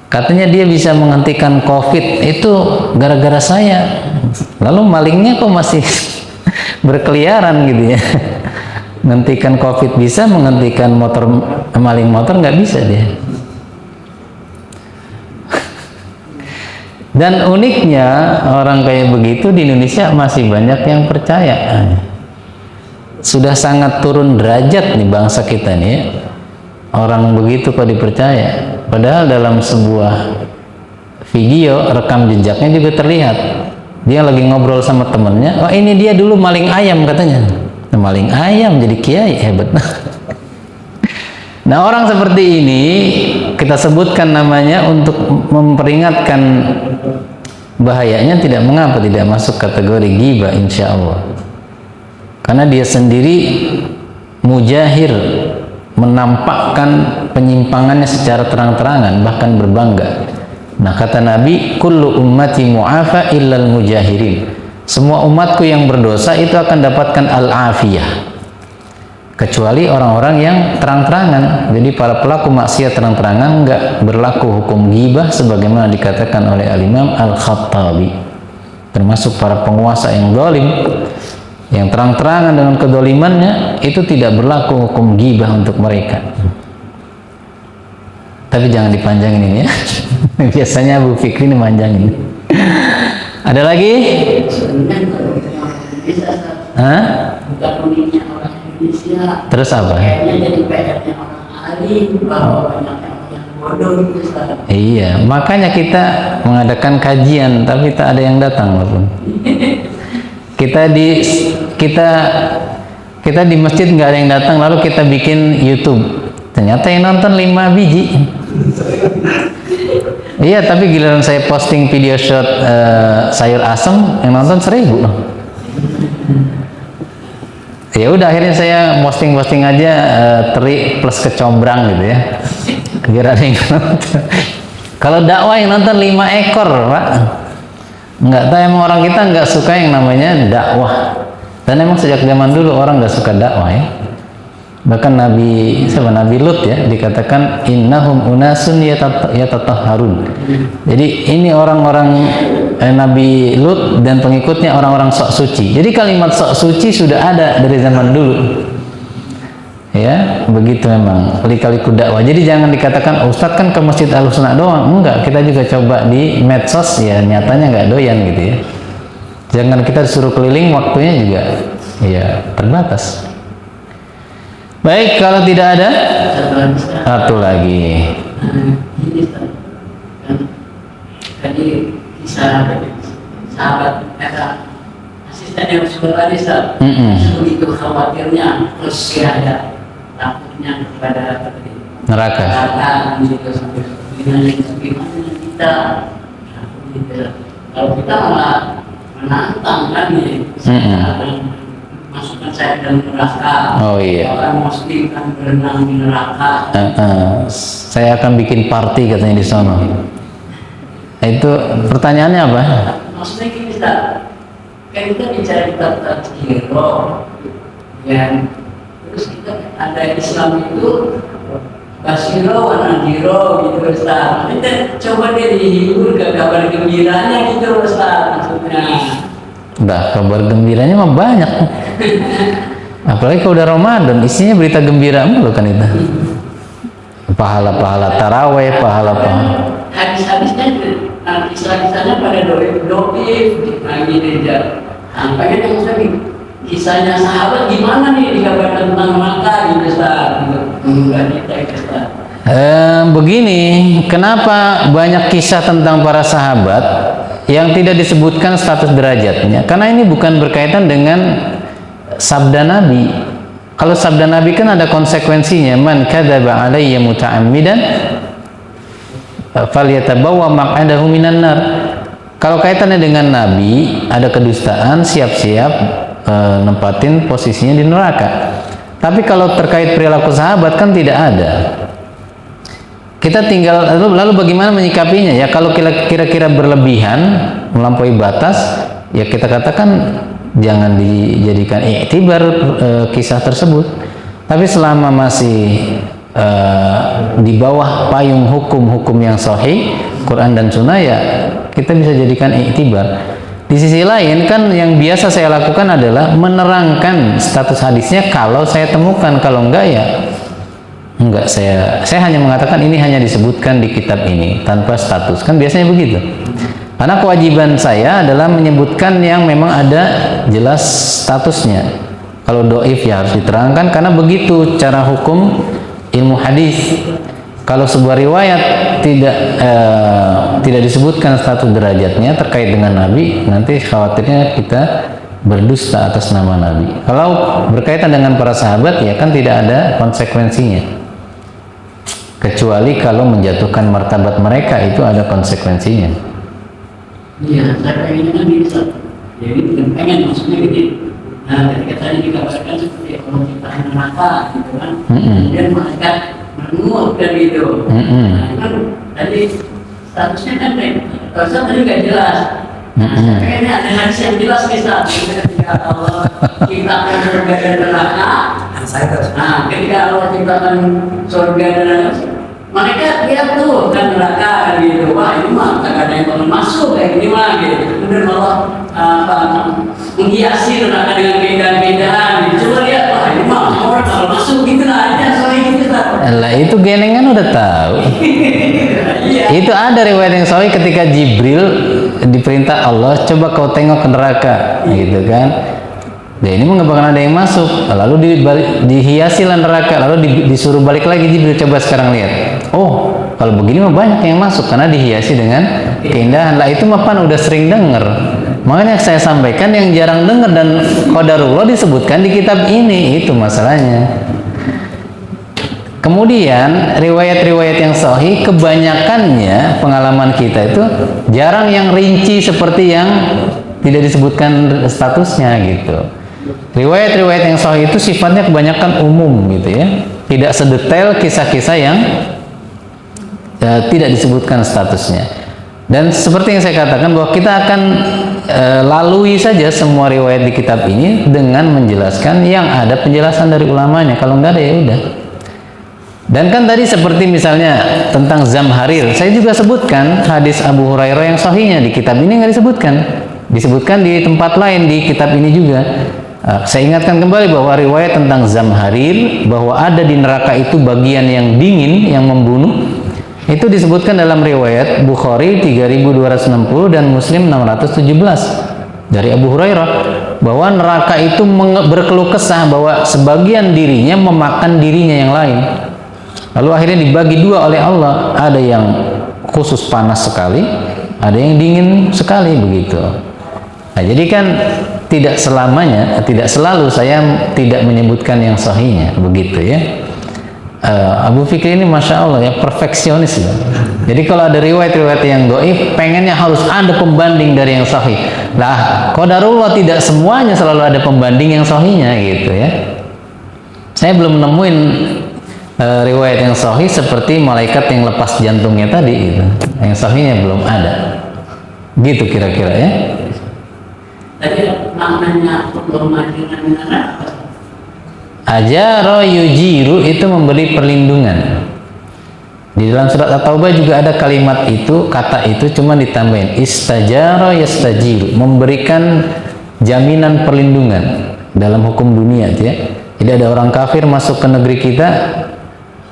Katanya dia bisa menghentikan COVID itu gara-gara saya. Lalu malingnya kok masih berkeliaran gitu ya. Menghentikan COVID bisa, menghentikan maling motor nggak bisa dia. Dan uniknya orang kayak begitu di Indonesia masih banyak yang percaya. Sudah sangat turun derajat nih bangsa kita nih ya. Orang begitu kok dipercaya. Padahal dalam sebuah video rekam jejaknya juga terlihat. Dia lagi ngobrol sama temennya. Oh, ini dia dulu maling ayam katanya. Maling ayam jadi kiai, hebat. Nah, orang seperti ini kita sebutkan namanya untuk memperingatkan bahayanya, tidak mengapa tidak masuk kategori ghibah insya Allah. Karena dia sendiri mujahir, menampakkan penyimpangannya secara terang-terangan, bahkan berbangga. Nah, kata Nabi, kullu ummati mu'afa illal mujahirin. Semua umatku yang berdosa itu akan dapatkan al-afiyah. kecuali orang-orang yang terang-terangan. Jadi para pelaku maksiat terang-terangan nggak berlaku hukum ghibah sebagaimana dikatakan oleh Al-Imam Al-Khattabi. Termasuk para penguasa yang zalim, yang terang-terangan dengan kedolimannya, itu tidak berlaku hukum ghibah untuk mereka. Tapi jangan dipanjangin ini ya. Biasanya Abu Fikri ini manjangin. Ada lagi? Hah? Bukan uniknya orang Indonesia. Terus apa? Kayaknya jadi PR-nya orang alim bahwa banyak yang bodoh gitu Ustaz. Iya, makanya kita mengadakan kajian tapi tak ada yang datang walaupun. Kita di masjid nggak ada yang datang, lalu kita bikin YouTube. Ternyata yang nonton 5 biji. Iya, tapi giliran saya posting video shot sayur asem, yang nonton 1000. Ya udah, akhirnya saya posting aja teri plus kecombrang gitu ya. Biar ada yang nonton. Kalau dakwah yang nonton 5 ekor, Pak. Nggak tahu, emang orang kita nggak suka yang namanya dakwah. Dan emang sejak zaman dulu orang nggak suka dakwah ya. Bahkan Nabi Lut ya dikatakan innahum unasun yatatahharun. Jadi ini orang-orang Nabi Lut dan pengikutnya orang-orang sok suci. Jadi kalimat sok suci sudah ada dari zaman dulu. Ya, begitu memang kali-kali dakwah. Jadi jangan dikatakan Ustadz kan ke Masjid Al-Husna doang. Enggak, kita juga coba di medsos ya, nyatanya nggak doyan gitu ya. Jangan kita disuruh keliling, waktunya juga ya terbatas. Baik, kalau tidak ada satu lagi. Ini kan tadi kisah sahabat asisten yang sudah tadi begitu khawatirnya, terus ya ada takutnya kepada neraka. Gitu sampai gimana kita gitu. Kalau kita malah menantang kan ya, masukkan saya dalam neraka. Oh iya. Orang muslim kan berenang di neraka. Saya akan bikin party katanya di sana. Itu pertanyaannya apa? Maksudnya gini Ustaz, kan kita bicara kitab tazkiro, ya, terus kita ada Islam itu basiro wa nadhiro gitu Ustaz. Kita coba deh dihibur ke kabar gembiranya gitu Ustaz maksudnya. Udah, kabar gembiranya mah banyak. Apalagi kalau udah Ramadan, isinya berita gembira mulu kan itu. Pahala-pahala taraweh, pahala-pahala. Hadis-hadisnya, kisah-kisahnya pada doif, lagi dia. Pengen yang saya kisahnya sahabat gimana nih dikabarkan tentang neraka gitu Ustaz. Begini, kenapa banyak kisah tentang para sahabat yang tidak disebutkan status derajatnya? Karena ini bukan berkaitan dengan sabda Nabi. Kalau sabda Nabi kan ada konsekuensinya. Man kadzaba alayya muta'ammidan falyatabawwa maq'adahu minan nar. Kalau kaitannya dengan Nabi, ada kedustaan, siap-siap nempatin posisinya di neraka. Tapi kalau terkait perilaku sahabat kan tidak ada. Kita tinggal lalu bagaimana menyikapinya ya? Kalau kira-kira berlebihan, melampaui batas, ya kita katakan jangan dijadikan iktibar kisah tersebut. Tapi selama masih di bawah payung hukum-hukum yang sahih, Quran dan Sunnah, ya kita bisa jadikan iktibar. Di sisi lain kan yang biasa saya lakukan adalah menerangkan status hadisnya kalau saya temukan, kalau enggak ya enggak, saya hanya mengatakan ini hanya disebutkan di kitab ini tanpa status, kan biasanya begitu. Karena kewajiban saya adalah menyebutkan yang memang ada jelas statusnya. Kalau doif ya harus diterangkan, karena begitu cara hukum ilmu hadis. Kalau sebuah riwayat tidak disebutkan status derajatnya terkait dengan Nabi, nanti khawatirnya kita berdusta atas nama Nabi. Kalau berkaitan dengan para sahabat ya kan tidak ada konsekuensinya. Kecuali kalau menjatuhkan martabat mereka, itu ada konsekuensinya. Iya, saya pengen kan bisa. Jadi bukan pengen, maksudnya gitu. Nah, ketika tadi dikabarkan seperti kalau kita neraka gitu kan, kemudian mereka menguap dari itu. Nah, kan tadi statusnya kan kalau tadi nggak jelas. Nah, saya pengennya ada hadis yang jelas bisa. ketika Allah ciptakan surga dan neraka, ketika Allah ciptakan surga dan neraka, mereka lihat tuh kan neraka kan gitu, wah ini mah gak ada yang bakal masuk kayak gini mah gitu. Kemudian Allah menghiasi neraka dengan keindahan-keindahan gitu. Coba lihat, wah ini mah orang bakal masuk gitu lah, aja soalnya gitu kan. Lah itu genengan udah tahu. Itu ada riwayat yang sahih ketika Jibril diperintah Allah, coba kau tengok ke neraka, gitu kan. Nah ini mah nggak bakal ada yang masuk. Lalu dihiasi lah neraka, lalu disuruh balik lagi Jibril, coba sekarang lihat. Oh, kalau begini mah banyak yang masuk karena dihiasi dengan keindahan. Lah itu mah pan udah sering denger. Makanya saya sampaikan yang jarang denger dan qadarullah disebutkan di kitab ini, itu masalahnya. Kemudian riwayat-riwayat yang sahih kebanyakannya pengalaman kita itu jarang yang rinci seperti yang tidak disebutkan statusnya gitu. Riwayat-riwayat yang sahih itu sifatnya kebanyakan umum gitu ya, tidak sedetail kisah-kisah yang tidak disebutkan statusnya. Dan seperti yang saya katakan bahwa kita akan lalui saja semua riwayat di kitab ini dengan menjelaskan yang ada penjelasan dari ulamanya. Kalau nggak ada ya udah. Dan kan tadi seperti misalnya tentang Zamharir, saya juga sebutkan hadis Abu Hurairah yang sahihnya di kitab ini nggak disebutkan, disebutkan di tempat lain di kitab ini juga. Saya ingatkan kembali bahwa riwayat tentang Zamharir, bahwa ada di neraka itu bagian yang dingin yang membunuh, itu disebutkan dalam riwayat Bukhari 3260 dan Muslim 617 dari Abu Hurairah, bahwa neraka itu berkeluh kesah bahwa sebagian dirinya memakan dirinya yang lain. Lalu akhirnya dibagi dua oleh Allah, ada yang khusus panas sekali, ada yang dingin sekali begitu. Nah, jadi kan tidak selamanya, tidak selalu saya tidak menyebutkan yang sahihnya begitu ya. Abu Fikri ini masya Allah ya, perfeksionis ya. Jadi kalau ada riwayat-riwayat yang dhaif, pengennya harus ada pembanding dari yang sahih. Lah, qadarullah tidak semuanya selalu ada pembanding yang sahihnya gitu ya. Saya belum nemuin riwayat yang sahih seperti malaikat yang lepas jantungnya tadi gitu. Yang sahihnya belum ada. Gitu kira-kira ya. Tadi maknanya pemajiran neraka. Ajara yujiru itu memberi perlindungan. Di dalam surat At-Taubah juga ada kalimat itu, kata itu cuma ditambahin istajara yastajiru, memberikan jaminan perlindungan dalam hukum dunia ya. Jadi ada orang kafir masuk ke negeri kita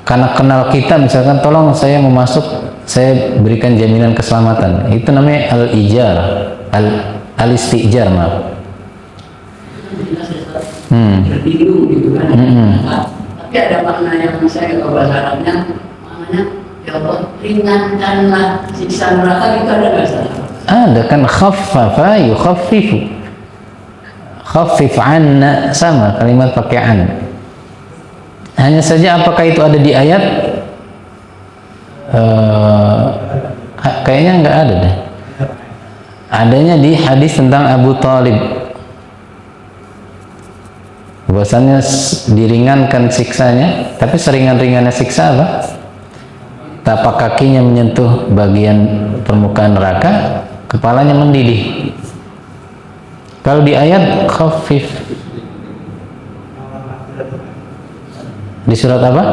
karena kenal kita, misalkan tolong saya mau masuk, saya berikan jaminan keselamatan. Itu namanya al-ijar, al-istijar, maaf. Berlindung gitu kan. Tapi ada makna yang saya ke bahasa Arabnya, maknanya ya Allah ringankanlah siksa neraka, itu ada nggak salah? Ada kan, khaffafa yukhaffifu, khaffif anna, sama kalimat pakai an. Hanya saja apakah itu ada di ayat? Kayaknya nggak ada deh. Adanya di hadis tentang Abu Talib, bahwasannya diringankan siksanya. Tapi seringan-ringannya siksa apa? Tapak kakinya menyentuh bagian permukaan neraka, kepalanya mendidih. Kalau di ayat khafif, di surat apa?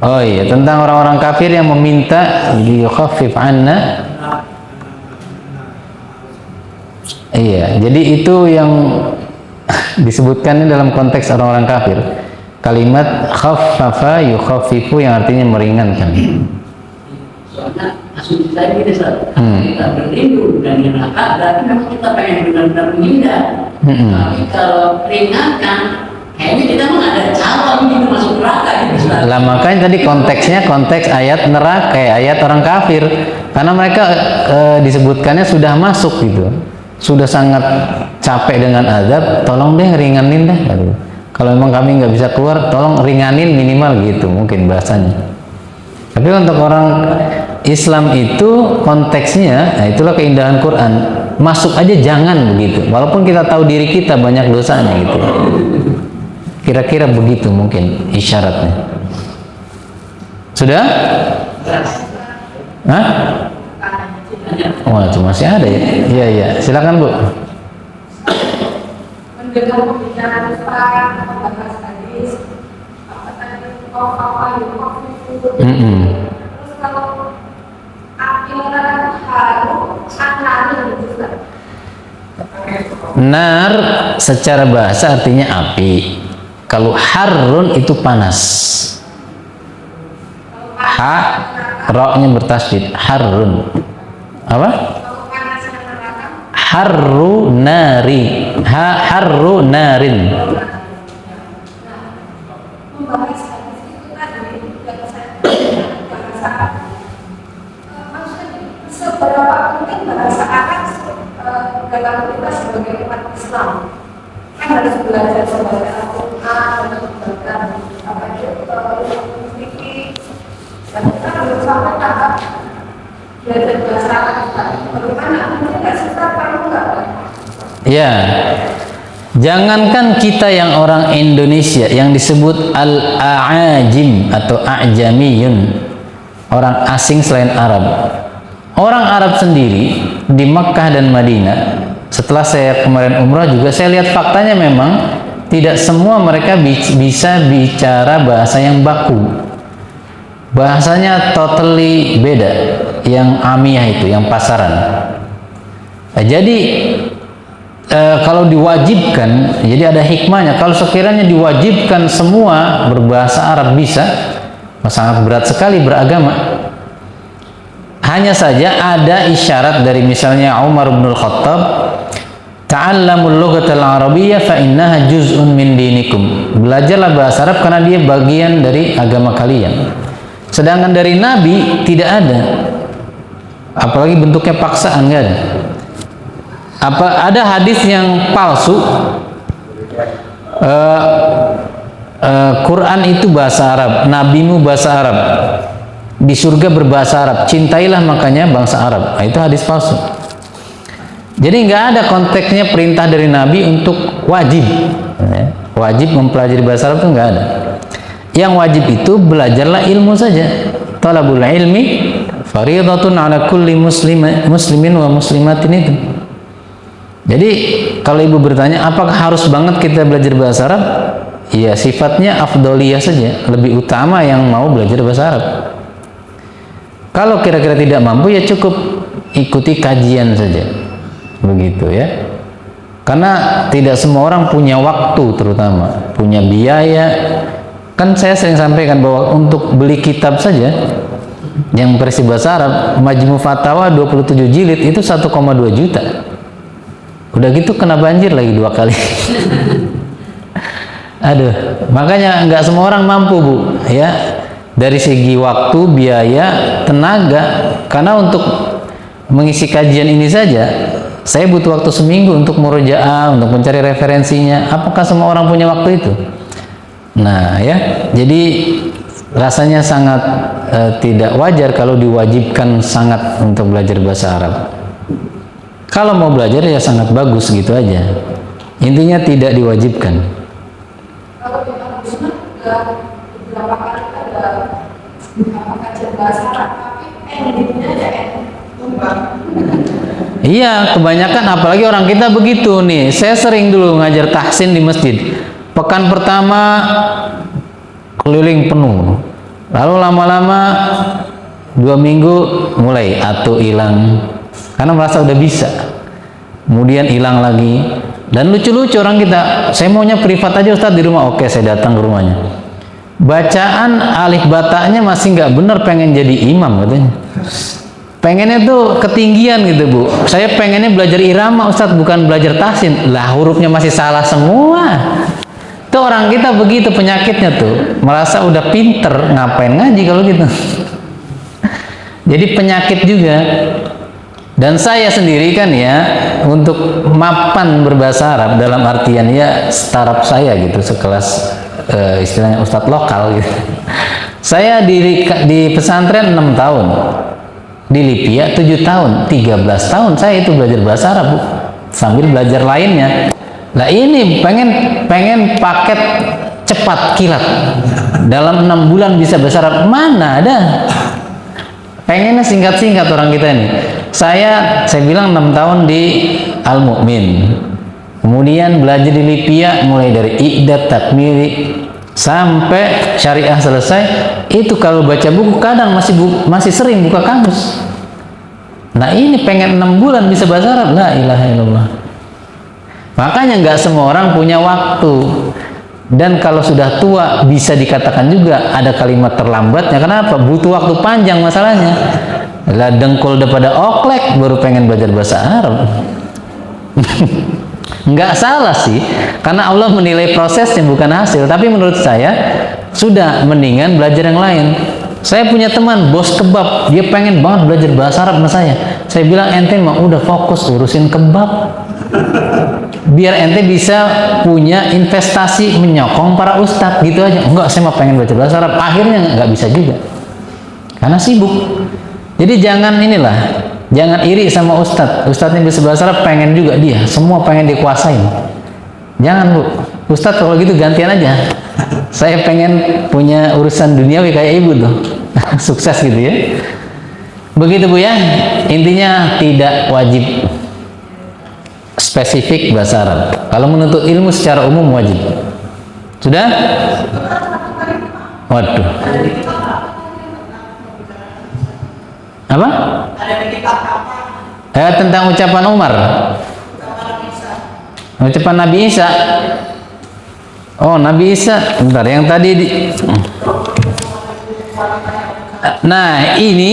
Oh iya, tentang orang-orang kafir yang meminta yukhaffif anna. Iya, jadi itu yang disebutkan dalam konteks orang-orang kafir. Kalimat khaffafa yukhaffifu yang artinya meringankan. Soalnya asumsi saya ini saat kita berlindung dari neraka, berarti memang kita pengen benar-benar menghindar. Tapi kalau ringankan, kayaknya kita mah ada cara gitu masuk neraka gitu. Lah makanya tadi konteksnya konteks ayat neraka, ayat orang kafir, karena mereka disebutkannya sudah masuk gitu, sudah sangat capek dengan azab, tolong deh ringanin deh. Kalau memang kami nggak bisa keluar, tolong ringanin minimal gitu mungkin bahasanya. Tapi untuk orang Islam itu konteksnya, nah itulah keindahan Quran. Masuk aja jangan begitu, walaupun kita tahu diri kita banyak dosanya gitu. Kira-kira begitu mungkin isyaratnya. Sudah? Hah? Wah, itu masih ada ya? Iya, iya. Silakan, Bu. Mendengar pembicaraan Ustaz, membahas hadis, apa tadi, terus kalau api menerangi harum, anari gitu Ustaz. Nar secara bahasa artinya api. Kalau harun itu panas. Ha, ro-nya bertasydid, harun. Apa? Kalau panas menerangkan, Harru nari. Ha, harru narin. membahas hadis itu tadi yang saya bahasa maksudnya seberapa penting bahasa Arab dalam kita sebagai umat Islam, kan harus belajar membaca Al-Quran, belajar apa itu fikih, dan kita belum sampai tahap belajar bahasa Arab. Bagaimana? Mungkin nggak susah, kamu nggak? Ya, jangankan kita yang orang Indonesia yang disebut al-a'ajim atau a'jamiyun, orang asing selain Arab. Orang Arab sendiri di Makkah dan Madinah, setelah saya kemarin umrah juga saya lihat faktanya memang tidak semua mereka bisa bicara bahasa yang baku. Bahasanya totally beda, yang amiyah itu, yang pasaran. Nah, jadi kalau diwajibkan, jadi ada hikmahnya. Kalau sekiranya diwajibkan semua berbahasa Arab bisa, sangat berat sekali beragama. Hanya saja ada isyarat dari misalnya Umar bin Khattab, ta'allamul lughatal arabiyyah fa innaha juz'un min dinikum. Belajarlah bahasa Arab karena dia bagian dari agama kalian. Sedangkan dari Nabi tidak ada. Apalagi bentuknya paksaan, enggak ada. Apa ada hadis yang palsu? Quran itu bahasa Arab, nabimu bahasa Arab, di surga berbahasa Arab, cintailah makanya bangsa Arab. Nah, itu hadis palsu. Jadi nggak ada konteksnya perintah dari Nabi untuk wajib, wajib mempelajari bahasa Arab itu nggak ada. Yang wajib itu belajarlah ilmu saja. Talabul ilmi fariidatun ala kulli muslimin wa muslimatin itu. Jadi kalau ibu bertanya apakah harus banget kita belajar bahasa Arab? Ya sifatnya afdoliyah saja, lebih utama yang mau belajar bahasa Arab. Kalau kira-kira tidak mampu ya cukup ikuti kajian saja, begitu ya. Karena tidak semua orang punya waktu, terutama punya biaya. Kan saya sering sampaikan bahwa untuk beli kitab saja yang versi bahasa Arab, Majmu Fatawa 27 jilid itu 1,2 juta. Udah gitu kena banjir lagi 2 kali. Aduh, makanya nggak semua orang mampu, Bu, ya. Dari segi waktu, biaya, tenaga. Karena untuk mengisi kajian ini saja, saya butuh waktu seminggu untuk murojaah, untuk mencari referensinya. Apakah semua orang punya waktu itu? Nah, ya, jadi rasanya sangat tidak wajar kalau diwajibkan sangat untuk belajar bahasa Arab. Kalau mau belajar ya sangat bagus gitu aja. Intinya tidak diwajibkan. Kalau di Al-Quran beberapa kali ada kajian bahasa Arab, tapi endingnya ada tumbang. Iya, kebanyakan apalagi orang kita begitu nih. Saya sering dulu ngajar tahsin di masjid. Pekan pertama keliling penuh. Lalu lama-lama 2 minggu mulai atau hilang. Karena merasa udah bisa. Kemudian hilang lagi. Dan lucu-lucu orang kita. Saya maunya privat aja Ustadz di rumah. Oke, saya datang ke rumahnya. Bacaan alif batanya masih nggak benar, pengen jadi imam katanya. Pengennya tuh ketinggian gitu, Bu. Saya pengennya belajar irama Ustadz, bukan belajar tahsin. Lah hurufnya masih salah semua. Itu orang kita begitu penyakitnya tuh. Merasa udah pinter, ngapain ngaji kalau gitu. Jadi penyakit juga. Dan saya sendiri kan ya, untuk mapan berbahasa Arab dalam artian ya startup saya gitu, sekelas istilahnya ustadz lokal gitu. Saya di pesantren 6 tahun, di Lipia 7 tahun, 13 tahun saya itu belajar bahasa Arab, Bu, sambil belajar lainnya. Nah ini pengen paket cepat kilat, dalam 6 bulan bisa bahasa Arab, mana ada. Pengennya singkat-singkat orang kita ini. Saya bilang 6 tahun di Al-Mu'min, kemudian belajar di Lipia mulai dari Iqdat, Takmili sampai Syariah selesai. Itu kalau baca buku kadang masih sering buka kamus. Nah ini pengen 6 bulan bisa bahasa Arab, la ilaha illallah. Makanya nggak semua orang punya waktu. Dan kalau sudah tua bisa dikatakan juga ada kalimat terlambatnya. Kenapa? Butuh waktu panjang masalahnya. Lah dengkul daripada oklek baru pengen belajar bahasa Arab. Nggak salah sih, karena Allah menilai prosesnya bukan hasil. Tapi menurut saya sudah mendingan belajar yang lain. Saya punya teman bos kebab, dia pengen banget belajar bahasa Arab sama saya. Saya bilang ente mah udah fokus urusin kebab, biar ente bisa punya investasi menyokong para ustadz gitu aja. Enggak, saya mah pengen belajar bahasa Arab. Akhirnya nggak bisa juga karena sibuk. Jadi jangan jangan iri sama ustadznya bisa bahasa Arab, pengen juga dia, semua pengen dikuasain. Jangan bu, ustadz kalau gitu gantian aja. Saya pengen punya urusan duniawi kayak ibu tuh, sukses gitu ya. Begitu bu ya, intinya tidak wajib spesifik bahasa Arab. Kalau menuntut ilmu secara umum wajib. Sudah? Waduh. Apa? Tentang ucapan Umar. Ucapan Nabi Isa. Oh, Nabi Isa. Bentar, yang tadi Nah, ini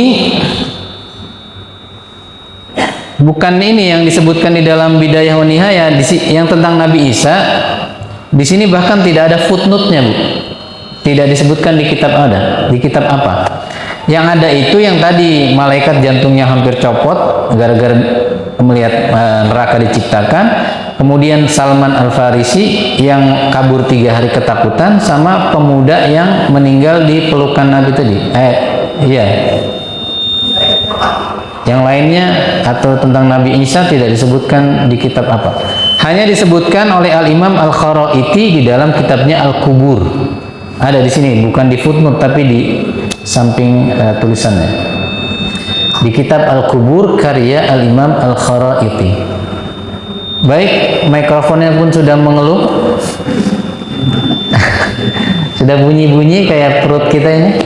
bukan ini yang disebutkan di dalam Bidayah wa Nihayah yang tentang Nabi Isa. Di sini bahkan tidak ada footnote-nya, Bu. Tidak disebutkan di kitab Di kitab apa? Yang ada itu yang tadi malaikat jantungnya hampir copot gara-gara melihat neraka diciptakan. Kemudian Salman Al-Farisi yang kabur 3 hari ketakutan, sama pemuda yang meninggal di pelukan Nabi tadi. Iya. Yang lainnya atau tentang Nabi Isa tidak disebutkan di kitab apa. Hanya disebutkan oleh Al-Imam Al-Kharaiti di dalam kitabnya Al-Kubur. Ada di sini, bukan di footnote tapi di samping tulisannya. Di kitab Al-Kubur karya Al-Imam Al-Kharaiti. Baik, mikrofonnya pun sudah mengeluh. Sudah bunyi-bunyi kayak perut kita ini.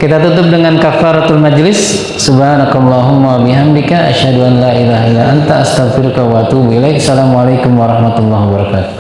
Kita tutup dengan kafaratul majlis. Subhanakallahumma bihamdika asyhadu an la ilaha illa anta astaghfiruka wa atubu ilaik. Assalamualaikum warahmatullahi wabarakatuh.